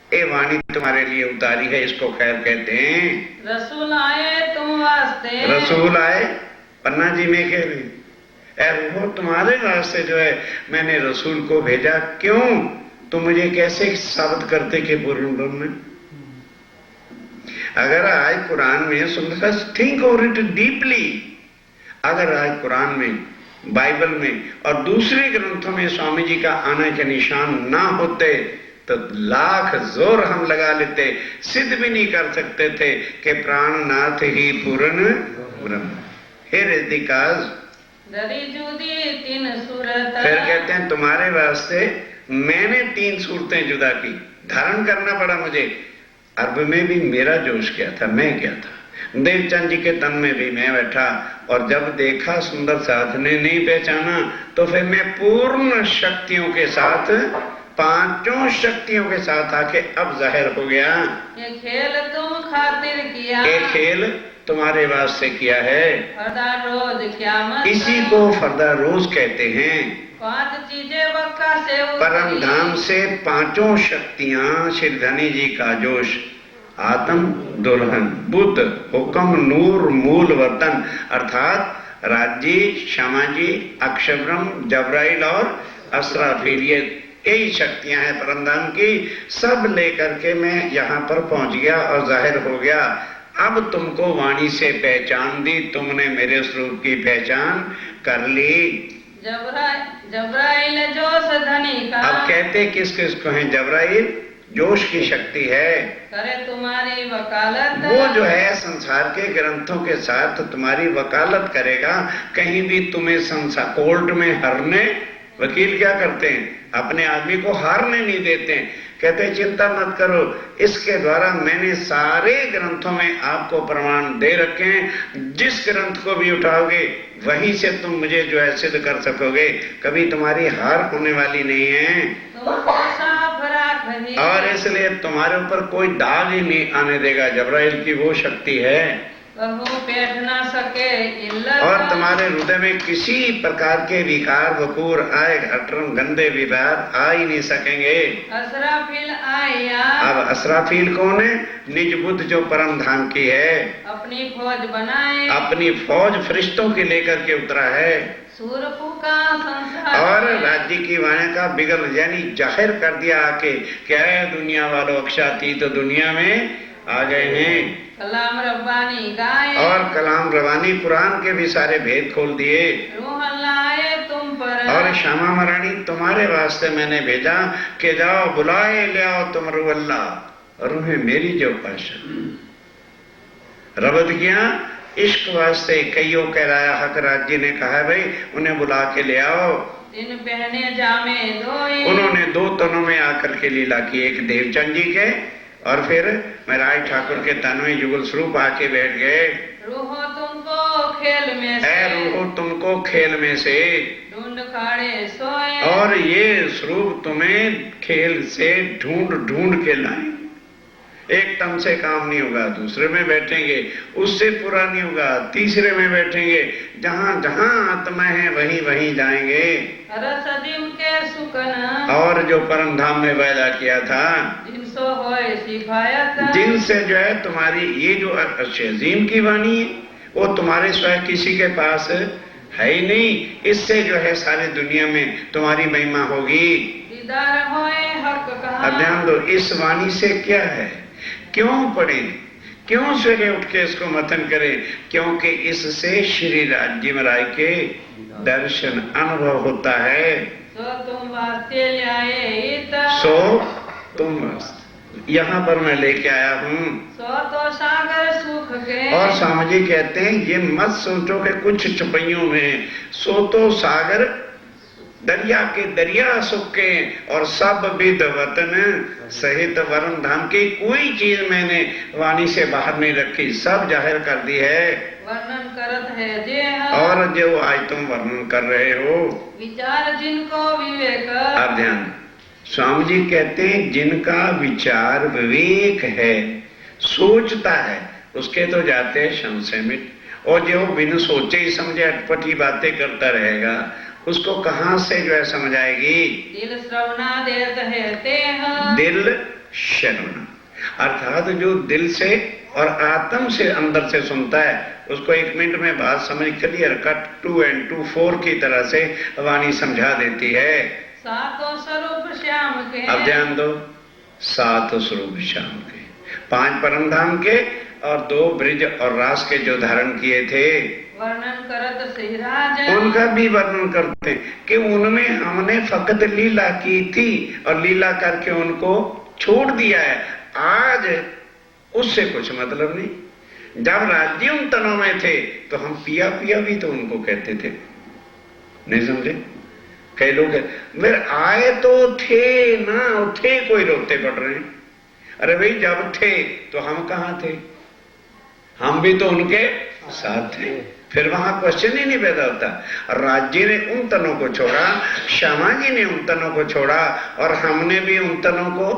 ए वाणी तुम्हारे लिए उतारी है, इसको खैर कहते हैं। रसूल आए तुम वास्ते, रसूल आए, पन्ना जी में कह रहे, वो तुम्हारे वास्ते जो है मैंने रसूल को भेजा। क्यों? तो मुझे कैसे साबित करते कि पूर्ण ब्रह्म है? अगर आज कुरान में सुन, थिंक ओवर इट डीपली, अगर आज कुरान में, बाइबल में और दूसरे ग्रंथों में स्वामी जी का आने के निशान ना होते तो लाख जोर हम लगा लेते, सिद्ध भी नहीं कर सकते थे कि प्राणनाथ ही पूर्ण ब्रह्म। हे ऋतिकाज, दरी जुदी 3 सूरत, फिर कहते हैं तुम्हारे वास्ते मैंने 3 सूरतें जुदा की, धारण करना पड़ा मुझे। अर्ब में भी मेरा जोश क्या था, मैं क्या था। देवचंद जी के तन में भी मैं बैठा, और जब देखा सुंदर साथ ने नहीं पहचाना, तो फिर मैं पूर्ण शक्तियों के साथ, 5 शक्तियों के साथ आके अब जाहिर हो गया। ये खेल तुम खातिर किया, ये खेल तुम्हारे वास्ते किया है। फरदा रोज क़यामत, इसी को फरदा रोज कहते हैं। 5 चीजें वक्का से उतरी, परम धाम से 5 शक्तियां, श्री धनी जी का जोश, आत्म, दुल्हन, बुद्ध, हुक्म, नूर, मूल, वतन, अर्थात राज्य, क्षमाजी, अक्षब्रह्म, जबराइल और असराफील, ये यही शक्तियां हैं परमधाम की। सब लेकर के मैं यहाँ पर पहुंच गया और जाहिर हो गया। अब तुमको वाणी से पहचान दी, तुमने मेरे स्वरूप की पहचान कर ली। जबराइल जोश धनी का, अब कहते किस किस को है? जबराइल जोश की शक्ति है, करे तुम्हारी वकालत, वो जो है संसार के ग्रंथों के साथ तुम्हारी वकालत करेगा। कहीं भी तुम्हें संसार कोर्ट में हरने, वकील क्या करते हैं? अपने आदमी को हारने नहीं देते हैं। कहते हैं चिंता मत करो, इसके द्वारा मैंने सारे ग्रंथों में आपको प्रमाण दे रखे हैं, जिस ग्रंथ को भी उठाओगे वहीं से तुम मुझे जो है सिद्ध कर सकोगे, कभी तुम्हारी हार होने वाली नहीं है। और इसलिए तुम्हारे ऊपर कोई दाग ही नहीं आने देगा। जबराइल की वो शक्ति है, बैठ ना सके इल्लत, और तुम्हारे हृदय में किसी प्रकार के विकार वकूर आए, अटरम गंदे विचार आ ही नहीं सकेंगे। असराफील आया, अब असराफील कौन है? निज बुद्ध जो परम धाम की है, अपनी फौज बनाए, अपनी फौज फरिश्तों की लेकर के उतरा है, सूरपु का संसार, और राज्य की वाणी का बिगल यानी जाहिर कर दिया आके, क्या है दुनिया वालों, अक्षाती तो दुनिया में आ गए हैं। कलाम रब्बानी गाए, और कलाम रवानी कुरान के भी सारे भेद खोल दिए। रूह लाए तुम पर, और श्यामा महारानी तुम्हारे वास्ते मैंने भेजा कि जाओ बुलाए ले आओ तुम रूह अल्लाह, रूह मेरी जो पाशा रबद किया इश्क वास्ते कईयों कहलाया। हक राज जी ने कहा भाई उन्हें बुला के ले आओ। दिन पहने जामे धोए, उन्होंने 2 तनों में आकर के लीला की, एक देवचंद जी के और फिर महराज ठाकुर के तन में युगल स्वरूप आके बैठ गए। रूहो तुमको खेल में से, रूहो तुमको खेल में से ढूंढ खाड़े सोए, और ये स्वरूप तुम्हें खेल से ढूंढ ढूंढ के लाए। एक तम से काम नहीं होगा, दूसरे में बैठेंगे, उससे पूरा नहीं होगा, तीसरे में बैठेंगे, जहां जहां आत्मा है वहीं वहीं जाएंगे। रस जिम के सुकन और जो परम धाम में पैदा किया था, जिनसो होए सिफायत, जिनसे जो है तुम्हारी ये जो अजीम की वाणी है वो तुम्हारे स्वयं किसी के पास है ही नहीं, इससे जो है सारी दुनिया में तुम्हारी महिमा होगी। दीदार होए हक कहा। अब ध्यान दो, इस वाणी से क्या है, क्यों पढ़े, क्यों सवेरे उठ के इसको मतन करें? क्योंकि इससे श्री राज्य राय के दर्शन अनुभव होता है। सो तुम वास्ते ल्याए सो तुम यहाँ पर मैं लेके आया हूँ। सो तो सागर सुख के। और स्वामी जी कहते हैं ये मत सोचो कि कुछ चुपैयों में, सो तो सागर दरिया के दरिया सुख के और सब विद वतन सहित वरण धाम की कोई चीज मैंने वाणी से बाहर नहीं रखी, सब जाहिर कर दी है। वर्णन करत है जे और जो आज तुम वर्णन कर रहे हो, विचार जिनको विवेक। अब ध्यान, स्वामी जी कहते हैं जिनका विचार विवेक है, सोचता है, उसके तो जाते हैं संशय में, और जो बिन सोचे ही समझे अटपटी बातें करता रहेगा उसको कहां से जो है समझ आएगी? दिल श्रवणा दे कहते हैं। दिल श्रवण अर्थात जो दिल से और आत्म से अंदर से सुनता है उसको 1 मिनट में बात समझ क्लियर कट 2 and 2 4 की तरह से वाणी समझा देती है। सातों स्वरूप श्याम के। अब ध्यान दो, 7 स्वरूप श्याम के, 5 परम धाम के और 2 ब्रिज और रास के जो धारण किए थे, वर्णन करत सिहराज। उनका भी वर्णन करते हैं कि उनमें हमने फकत लीला की थी और लीला करके उनको छोड़ दिया है। आज उससे कुछ मतलब नहीं। जब राज्य उन तनों में थे तो हम पिया पिया भी तो उनको कहते थे, नहीं समझे? कई लोग मेरे आए तो थे ना, थे कोई रोते पड़ रहे हैं। अरे भाई जब थे तो हम कहां थे? हम भी तो उनके साथ थे, फिर वहां क्वेश्चन ही नहीं पैदा होता। राज्य ने उन तनों को छोड़ा, श्यामा जी ने उन तनों को छोड़ा और हमने भी उन तनों को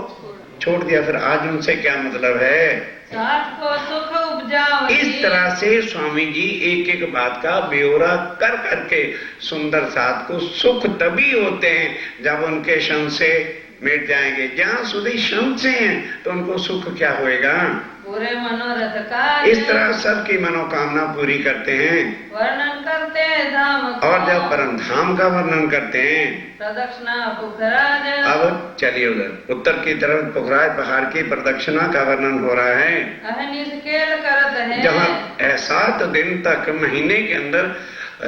छोड़ दिया, फिर आज उनसे क्या मतलब है? साथ को सुख उपजाओ। इस तरह से स्वामी जी एक एक बात का ब्यौरा कर करके सुंदर साथ को सुख तभी होते हैं जब उनके संशय मिट जाएंगे। जहां सुधी संशय हैं तो उनको सुख क्या होएगा? पूरे मनोरथ का। इस तरह सबकी मनोकामना पूरी करते हैं, वर्णन करते धाम को। और जब परम धाम का वर्णन करते हैं, प्रदक्षिणा पुखराज। अब चलिए उधर उत्तर की तरफ पुखराज पहाड़ की प्रदक्षिणा का वर्णन हो रहा है, निष्केल करत है। जहाँ 7 दिन तक महीने के अंदर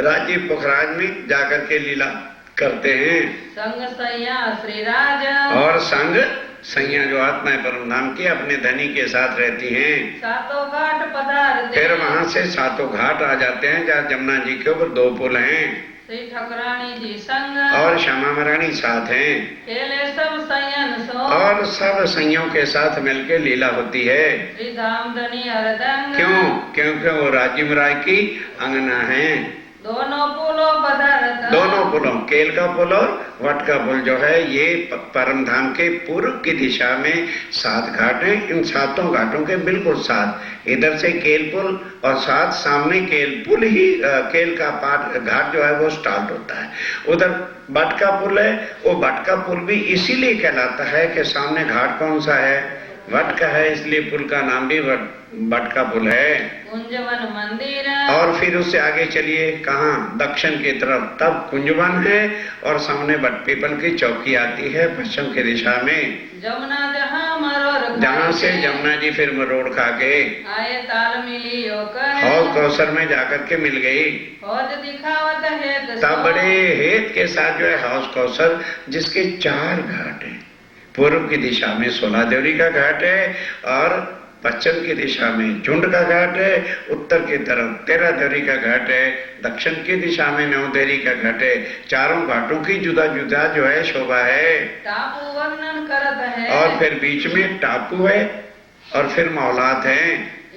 राजीव पुखराज में जाकर के लीला करते हैं। संग सैया श्रीराज। और संग सैया जो आत्मा है परम धाम की अपने धनी के साथ रहती हैं। सातों घाट पधारते। फिर वहां से 7 घाट आ जाते हैं जहाँ जमुना जी के ऊपर 2 पुल हैं। श्री ठाकुरानी जी संग। और श्यामा महारानी साथ हैं। खेले सब सैयन सो। और सब सैयों के साथ मिलकर लीला होती है। श्री धाम धनी हरदंग। क्यों? क्योंकि वो राज्य राय की अंगना है। दोनों पुलों पधारता। दोनों पुलों, केल का पुल और वट का पुल जो है, ये परम धाम के पूर्व की दिशा में 7 घाट हैं। इन 7 घाटों के बिल्कुल साथ इधर से केल पुल और साथ सामने केल पुल ही केल का पाट घाट जो है वो स्टार्ट होता है। उधर बट का पुल है, वो बट का पुल भी इसीलिए कहलाता है कि सामने घाट कौन सा है? वट का है, इसलिए पुल का नाम भी बट का पुल है। कुंजवन मंदिर। और फिर उससे आगे चलिए कहाँ? दक्षिण की तरफ, तब कुंजवन है और सामने बट पीपल की चौकी आती है पश्चिम की दिशा में। जमुना जहाँ मरोड़। जहाँ से जमुना जी फिर मरोड़ खा के आए ताल मिली हौज कौसर में जाकर के मिल गई। हौज दिखावत है। तब बड़े हेत के साथ जो है हौज कौसर, जिसके 4 घाट हैं। पूर्व की दिशा में 16 देवरी का घाट है और पश्चिम की दिशा में झुंड का घाट है, उत्तर की तरफ 13 देवरी का घाट है, दक्षिण की दिशा में 9 देवरी का घाट है। चारों घाटों की जुदा जुदा जो है शोभा है। टापू वर्णन करत है। और फिर बीच में टापू है और फिर मौलात है।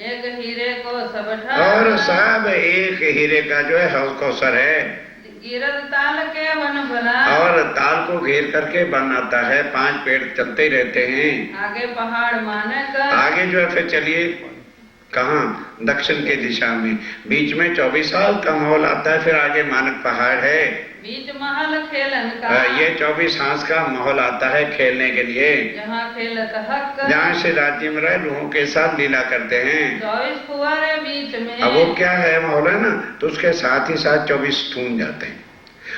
एक हीरे को सब और सब एक हीरे का जो है हौज कौसर है। गिरद ताल के वन भला। और ताल पहाड़ को घेर करके वन आता है, 5 पेड़ चलते ही रहते हैं। आगे पहाड़ मानक, आगे जो है फिर चलिए कहाँ, दक्षिण के दिशा में, बीच में 24 साल का महल आता है, फिर आगे मानक पहाड़ है। बीच महल खेलन का, ये 24 हांस का महल आता है खेलने के लिए, जहाँ खेलत हक, जहाँ से राज्य में रहे रूहों के साथ लीला करते हैं। 24 फुहारे बीच में, अब वो क्या है, महल है ना, तो उसके साथ ही साथ 24 थूम जाते हैं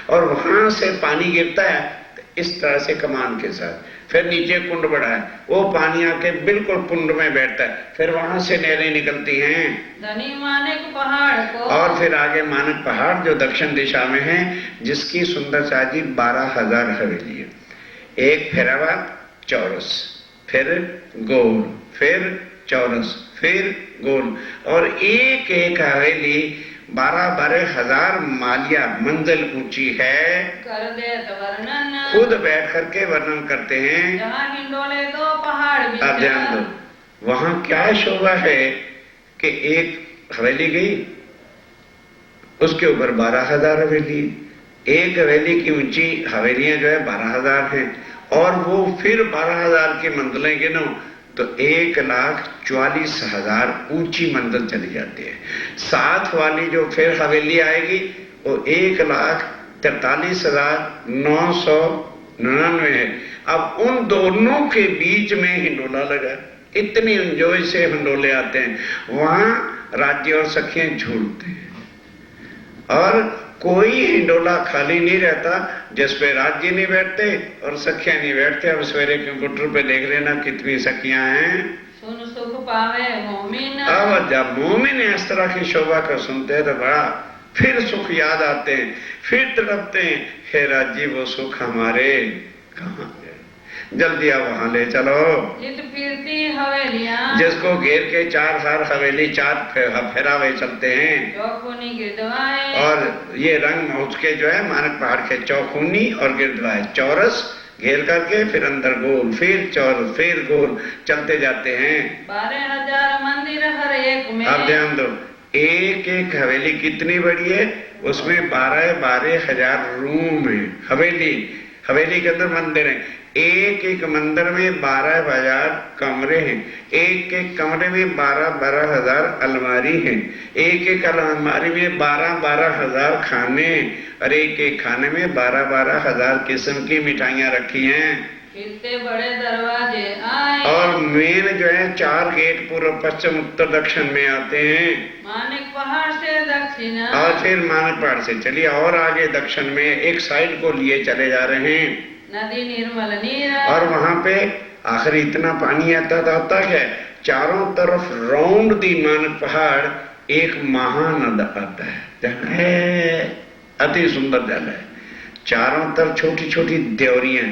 और वहां से पानी गिरता है इस तरह से कमान के साथ, फिर नीचे कुंड बड़ा है, वो पानी आके बिल्कुल कुंड में बैठता है, फिर वहां से नहरें निकलती हैं। धनी मानक पहाड़ को, और फिर आगे मानक पहाड़ जो दक्षिण दिशा में है, जिसकी सुंदरता जी 12,000 हवेली है। एक फेरावा चौरस, फिर गोल, फिर चौरस, फिर गोल, और एक एक हवेली 12,000 मालिया मंजिल ऊंची है। कर देत वर्णन, खुद बैठ करके वर्णन करते हैं। जहाँ हिंडोले 2 पहाड़ बीच, अब ध्यान दो, वहां क्या शोभा है कि एक हवेली गई, उसके ऊपर 12,000 हवेली, एक हवेली की ऊंची हवेलियां जो है 12,000 हैं, और वो फिर 12,000 की मंजिलें गिनो तो 1,44,000 ऊंची मंजिल चली जाती है। साथ वाली जो फिर हवेली आएगी वो 1,43,999 है। अब उन दोनों के बीच में हिंडोला लगा, इतनी एंजॉय से हिंडोले आते हैं, वहां राज्य और सखियां झूलते हैं, और कोई हिंडोला खाली नहीं रहता जिसपे राज्य नहीं बैठते और सखियां नहीं बैठते। अब सवेरे कंप्यूटर पे देख लेना कितनी सखियां हैं। सुन सुख पावे मोमिन, अब जब मोमिन इस तरह की शोभा को सुनते हैं तो बड़ा फिर सुख याद आते हैं, फिर तड़पते हैं, हे राज्य वो सुख हमारे कहाँ गए, जल्दी आप वहां ले चलो। जित फिरती हवेलियां, जिसको घेर के 4 हार हवेली 4 फेरावे चलते हैं, चौखुनी गिरदवाएं, और ये रंग उसके जो है मानक पहाड़ के चौखूनी और गिरदवाए, चौरस घेर करके फिर अंदर गोल, फिर चौरस, फिर गोल चलते जाते हैं। 12,000 मंदिर हर एक में। अब ध्यान दो, एक एक हवेली कितनी बड़ी है, उसमें 12,000 रूम है। हवेली के अंदर मंदिर है, एक एक मंदिर में 12,000 कमरे हैं, एक एक कमरे में 12,000 अलमारी हैं, एक एक अलमारी में 12,000 खाने, और एक एक खाने में 12,000 किस्म की मिठाइयां रखी हैं। कितने बड़े दरवाजे आए, और मेन जो है 4 गेट पूर्व पश्चिम उत्तर दक्षिण में आते हैं। मानिक पहाड़ से दक्षिण, और फिर मानक पहाड़ से चलिए और आगे दक्षिण में एक साइड को लिए चले जा रहे हैं, नदी निर्मल नीर, और वहां पे आखिर इतना पानी आता है, चारों तरफ राउंड दी मानक पहाड़ एक महानद आता है, जहाँ है अति सुंदर जल है, चारों तरफ छोटी छोटी देवरियां,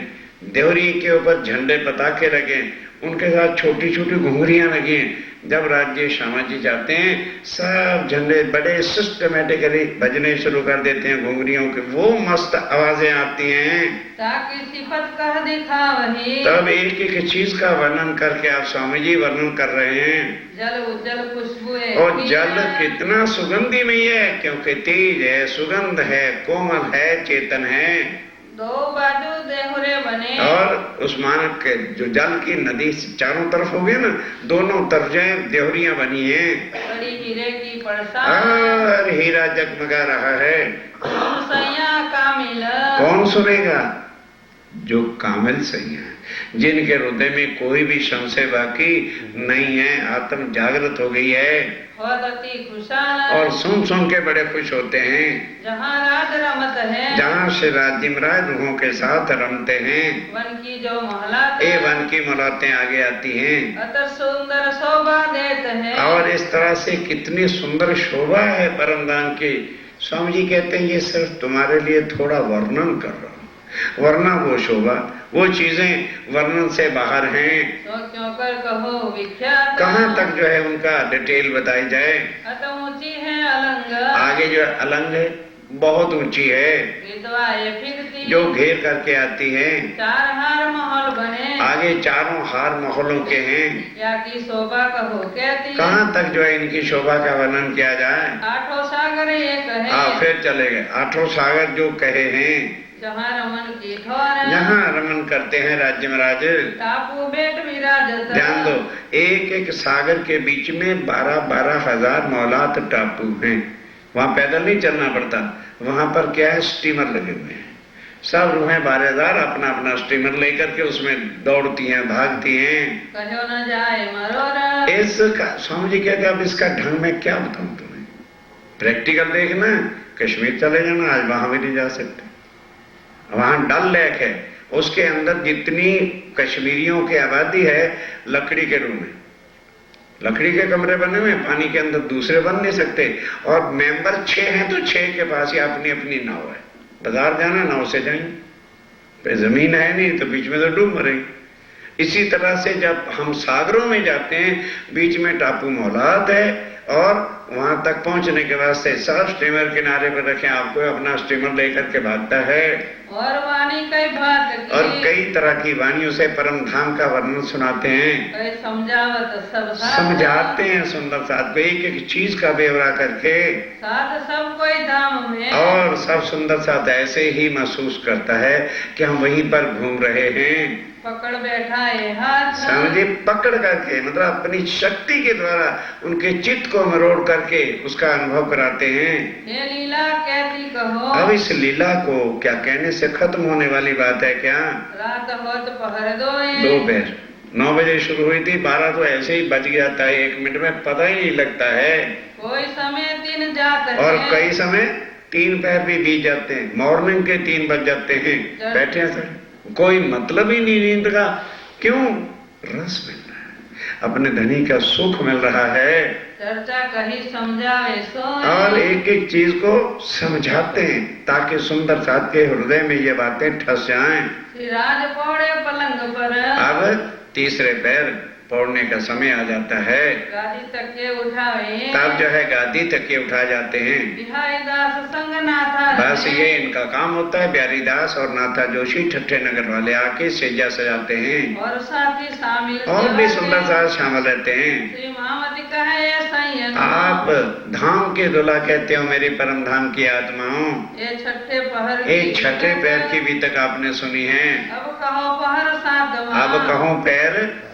देवरी के ऊपर झंडे पताके लगे, उनके साथ छोटी छोटी घुंघरियां लगी हैं। जब राज्य श्यामा जी जाते हैं, सब झंडे बड़े सिस्टमेटिकली बजने शुरू कर देते हैं घुंघरियों के, वो मस्त आवाजें आती हैं। ताकि सिफत कह दिखा वही, तब एक एक चीज का वर्णन करके आप स्वामी जी वर्णन कर रहे हैं। जल उज्जल खुशबू, और जल कितना सुगंधिमय है, क्योंकि तेज है, सुगंध है, कोमल है, चेतन है। 2 बाजू देहुरे बने, और उस मानक के जो जल की नदी चारों तरफ हो गया ना, दोनों तरफ जो देवरियां बनी हैं, बड़ी हीरे की परसा, और हीरा जगमगा रहा है। सुन सैया कामिल, कौन सुनेगा? जो कामिल सैया है, जिनके हृदय में कोई भी संशय बाकी नहीं है, आत्म जागृत हो गई है, खुद अति खुशाल, और सुन सुन के बड़े खुश होते हैं। जहाँ राज रमत है, जहाँ से राज्य महाराज रूहों के साथ रमते हैं, वन की जो महलात, ये वन की मुलाकातें आगे आती हैं, अतर सुंदर शोभा देते हैं। और इस तरह से कितनी सुंदर शोभा है परमधाम की। स्वामी जी कहते हैं ये सिर्फ तुम्हारे लिए थोड़ा वर्णन कर रहा हूँ, वरना वो शोभा, वो चीजें वर्णन से बाहर हैं। तो क्यों कर कहो विख्यात, कहाँ तक जो है उनका डिटेल बताई जाए। अत ऊंची है अलंग, आगे जो है अलंग बहुत ऊंची है, गिरदवाए फिरती, जो घेर करके आती है। 4 हार महल बने, आगे चारों हार महलों के हैं। या की शोभा कहो कहती, कहाँ तक जो है इनकी शोभा का वर्णन किया जाए। 8 सागर एक है, फिर चले गए 8 सागर जो कहे हैं, जहाँ रमन की ठोर जहाँ रमन करते हैं राज्य महाराज। टापू बेट विराजत ध्यान दो, एक एक सागर के बीच में 12-12 हजार मौलात टापू हैं। वहां पैदल नहीं चलना पड़ता, वहां पर क्या है, स्टीमर लगे हुए हैं। सब रूहें 12,000 अपना अपना स्टीमर लेकर के उसमें दौड़ती हैं, भागती हैं। कहो न जाए मरोरा इसका स्वामी जी कहते हैं, अब इसका ढंग में क्या बताऊं तुम्हें, प्रैक्टिकल देखना। कश्मीर चले जाना, आज वहां भी नहीं जा सकते। वहां डल लेक है, उसके अंदर जितनी कश्मीरियों की आबादी है, लकड़ी के रूम है, लकड़ी के कमरे बने हुए, पानी के अंदर दूसरे बन नहीं सकते। और मेंबर 6 हैं तो 6 के पास ही अपनी अपनी नाव है। बाजार जाना, नाव से जाएंगे, जमीन है नहीं तो बीच में तो डूब मरेंगे। इसी तरह से जब हम सागरों में जाते हैं, बीच में टापू मौलाद है, और वहां तक पहुंचने के वास्ते सब स्टीमर किनारे पर रखे, आपको अपना स्टीमर लेकर के भागता है। और वाणी कई बात की और कई तरह की वाणियों से परम धाम का वर्णन सुनाते हैं, कई समझावत सब साथ समझाते हैं सुंदर साथ को, एक एक चीज का ब्यौरा करके। साथ सब कोई धाम में और सब सुंदर साथ ऐसे ही महसूस करता है कि हम वहीं पर घूम रहे हैं। पकड़ बैठा है हाथ समझे, पकड़ करके मतलब अपनी शक्ति के द्वारा उनके चित्त को मरोड़ करके उसका अनुभव कराते हैं। ये लीला कहती कहो अब इस लीला को क्या कहने से खत्म होने वाली बात है क्या। रात होत पहर दोए दोपहर 9 बजे शुरू हुई थी, 12 तो ऐसे ही बज जाता है, 1 मिनट में पता ही नहीं लगता है। कोई समय दिन जात है और कई समय 3 पहर भी बीत जाते हैं, मॉर्निंग के 3 बज जाते हैं। बैठे हैं सर, कोई मतलब ही नहीं नींद का। क्यों? रस मिल रहा है, अपने धनी का सुख मिल रहा है। चर्चा कही समझावे सोए और एक एक चीज को समझाते हैं ताकि सुंदर साथ के हृदय में ये बातें ठस जाएं। श्री राज पौड़े पलंग पर अब तीसरे पैर पौड़ने का समय आ जाता है, गादी तके उठावे तब जो है गादी तक उठा जाते हैं। बिहारी दास संग नाथा बस ये इनका काम होता है। बिहारी दास और नाथा जोशी ठट्ठे नगर वाले आके सेजा सजाते हैं, और साथी शामिल और भी सुंदर साथ शामिल रहते हैं। श्री महामती कहे संयन आप धाम के दुल्हा कहते हो मेरी परम धाम की आत्माओं। ये छठे पहर एक छठे पैर की भी तक आपने सुनी है। अब कहो पहर सातवां अब कहो पैर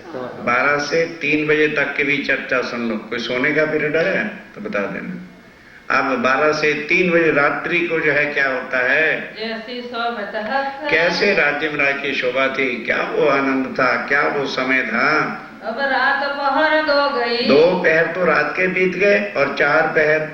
12 से 3 बजे तक की भी चर्चा सुन लो। कोई सोने का पीरियड है तो बता देना। अब 12 से 3 बजे रात्रि को जो है क्या होता है, जैसी सोबत हक कैसे राज्य महाराज की शोभा थी, क्या वो आनंद था, क्या वो समय था। अब रात पहर दो गई 2 पहर तो रात के बीत गए और 4 पहर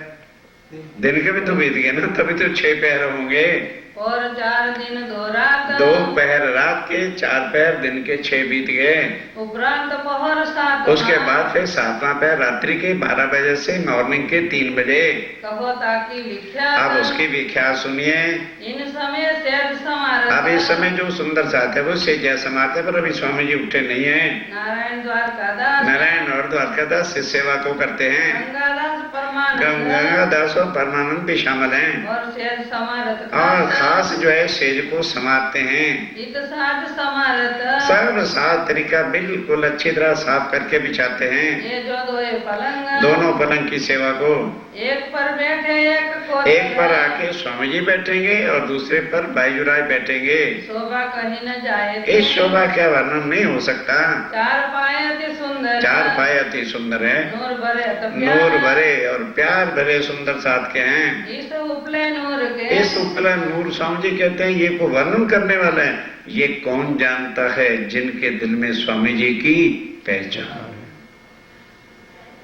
दिन के भी तो बीत गए ना, तभी तो 6 पहर होंगे। और 4 दिन 2 रात 2 पहर रात के, 4 पहर दिन के, 6 बीत गए। उपरांत पहर सातवां उसके बाद फिर 7वां पहर रात्रि के 12 बजे से मॉर्निंग के 3 बजे। कहो ताकि विख्यात अब उसकी व्याख्या सुनिए। इन समय सेज समारत अब इस समय जो सुंदर साथ है वो सेजा समाते, पर अभी स्वामी जी उठे नहीं है। नारायण द्वारकादास नारायण और द्वारकादास इस सेवा को करते हैं। गंगादास परमानंद गंगादास और परमानंद भी शामिल हैं। और सेज समारत और खास जो है सेज को समाते हैं। इत साध समारत सर्व सात तरीका बिल्कुल अच्छी तरह साफ करके बिछाते हैं। ये जो दोए पलंग दोनों पलंग की सेवा को, एक पर बैठे एक को एक पर आके स्वामी जी बैठेंगे और दूसरे पर बाईजुराय बैठेंगे। शोभा कहीं न जाए इस शोभा का वर्णन नहीं हो सकता। 4 पाए अति सुंदर 4 पाए अति सुंदर है, नूर भरे तो नूर भरे और प्यार भरे सुंदर साथ के हैं। इस उपले नूर के इस उपला नूर स्वामी जी कहते हैं ये को वर्णन करने वाला है। ये कौन जानता है जिनके दिल में स्वामी जी की पहचान।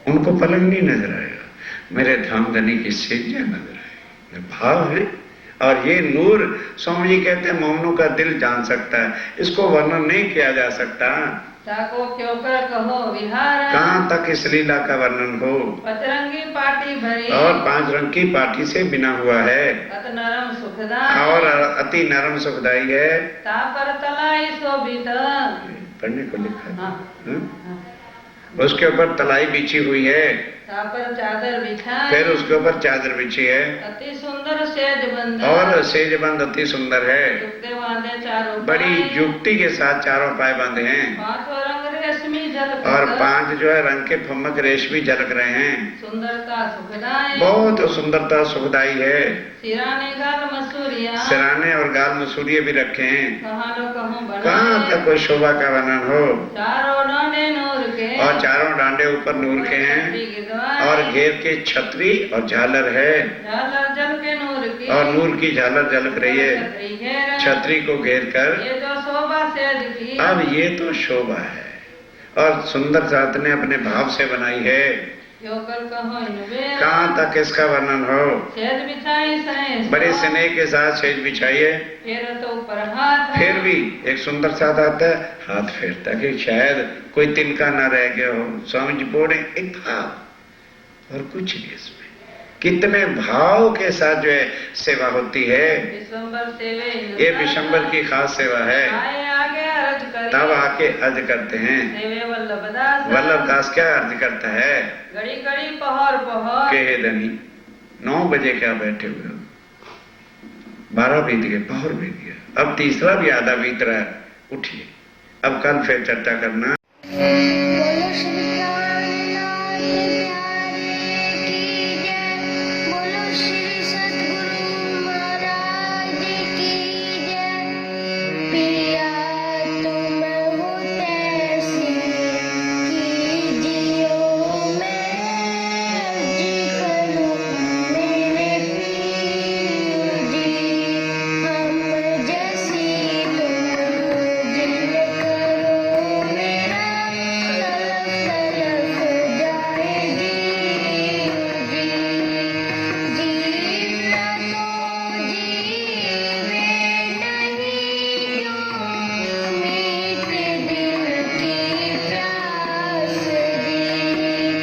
उनको पलंग नहीं नजर आएगा, मेरे धाम धनी की सेजा नजर आएगी, भाव है। और ये नूर स्वामी जी कहते हैं मोमनों का दिल जान सकता है, इसको वर्णन नहीं किया जा सकता। ताको क्यों कर कहो विहार कहाँ तक इस लीला का वर्णन हो। पतरंगी पाटी भरी और 5 रंग की पाटी से बिना हुआ है अत नरम सुखदाई और अति नरम सुखदाई है। तापर तलाई शोभित पढ़ने को लिखा है। हाँ। उसके ऊपर तलाई बिछी हुई है, तापर चादर बिछाई फिर उसके ऊपर चादर बिछी है अति सुंदर सेज बंद और सेजबंद अति सुंदर है। दुखते बांधे चारों बड़ी पाए, युक्ति के साथ चारों पाए बांधे हैं। 5 रंग रे रश्मि झल और 5 जो है रंग के फमक रेशमी झलक रहे हैं। सुंदरता सुखदाई बहुत सुंदरता सुखदाई है। सिराने गाल मसूरिया सिराने और गाल मसूरिये भी रखे हैं। कहाँ कहाँ बनाए तक कोई शोभा का वर्णन हो। चारों डांडे नूर के और चारों डांडे ऊपर नूर के हैं छतरी के द्वार और घेर के छतरी और झालर है झालर जल के नूर की और नूर की झालर झलक रही है छतरी घेर छतरी को घेर कर। ये जो शोभा से दिखी अब ये तो शोभा है और सुंदर जात ने अपने भाव से बनाई है। यो कल कहो इनवे कहाँ तक इसका वर्णन हो। सेज बिछाई सने बड़े स्नेह के साथ सेज बिछाइए। फिर तो ऊपर हाथ फिर भी एक सुंदर साथ आता है हाथ फेरता कि शायद कोई तिनका ना रह गया हो। स्वामी जी बोले एक भाव और कुछ नहीं इसमें। कितने भाव के साथ जो है सेवा होती है। विश्वम्बर सेवे ये विशंबर की खास सेवा है। आए आगे अर्ज करी तब आके अर्ज करते हैं। सेवे वल्लभ दास वल्लभ दास क्या अर्ज करता है। घड़ी घड़ी पहर पहर कहे धनी 9 बजे क्या बैठे हुए हो, 12 बीत गए, पहर बीत गया, अब तीसरा भी आधा बीत रहा है, उठिए अब कल फिर चर्चा करना। बोलो श्री प्राणनाथ प्यारे की जय। बोलो श्री सद्गुरु महाराज की जय। पिया तुम हो तैसी कीजियो मैं अर्जी करूं मेरे पीर जी। हम जैसी तुम जिल करो मेरा तलफ तलफ जाए जीव जी। जीना तो जीवे नहीं जो मीठ दिल की प्यास जी।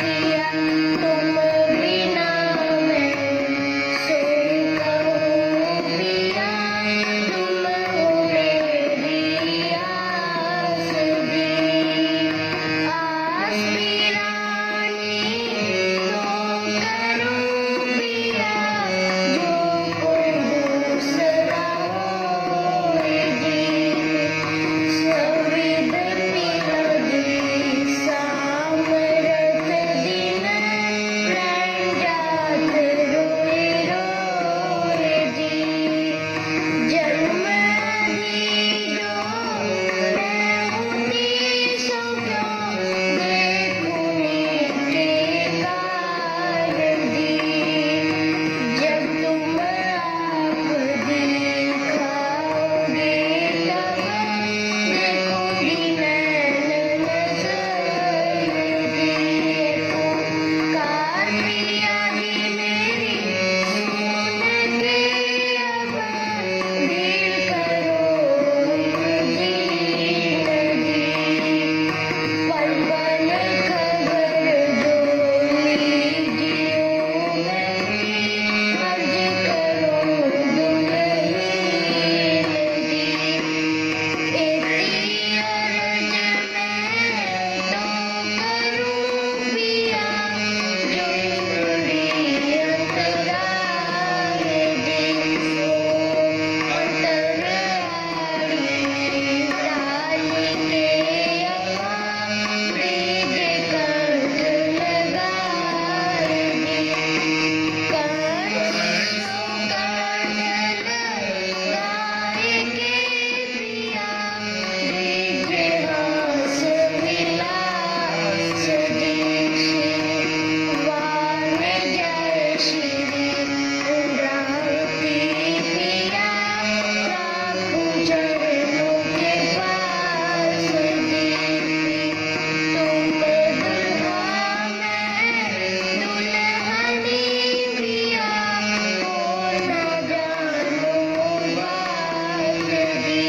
पिया तुम बिना मैं सोई कहूँ पिया तुम हो मेरी आस जी। आस पिरानी तो करूँ पिया जो कोई दूसरा होए जी। सविद पिया जी सामरथ दिन रैन जात रोए रोए जी। जन्म दी जो मैं होती सो क्यों देखूं के कारण जी। जब तुम आप दिखाओगे तब देखूंगी नैन नजर जी। पुकार पिया जी मेरी सुन के अब धीर करो दीन जी। पल पल खबर जो लीजियो मेरी अर्ज करो दुल्हीन जी। इतनी अर्ज मैं तो करूं पिया जो मेरी अंतराल जी। सो अंतराली डाली के अम्मा ब्रिज कंठ लगाए जी। कंठ सो कंठ लगाए के पिया ब्रिज हास विलास जी। वान जय श्री इंद्रावती पिया राखूं चरणों के पास जी। तुम दुल्हा मैं दुल्हनी पिया हो न जानो बात जी।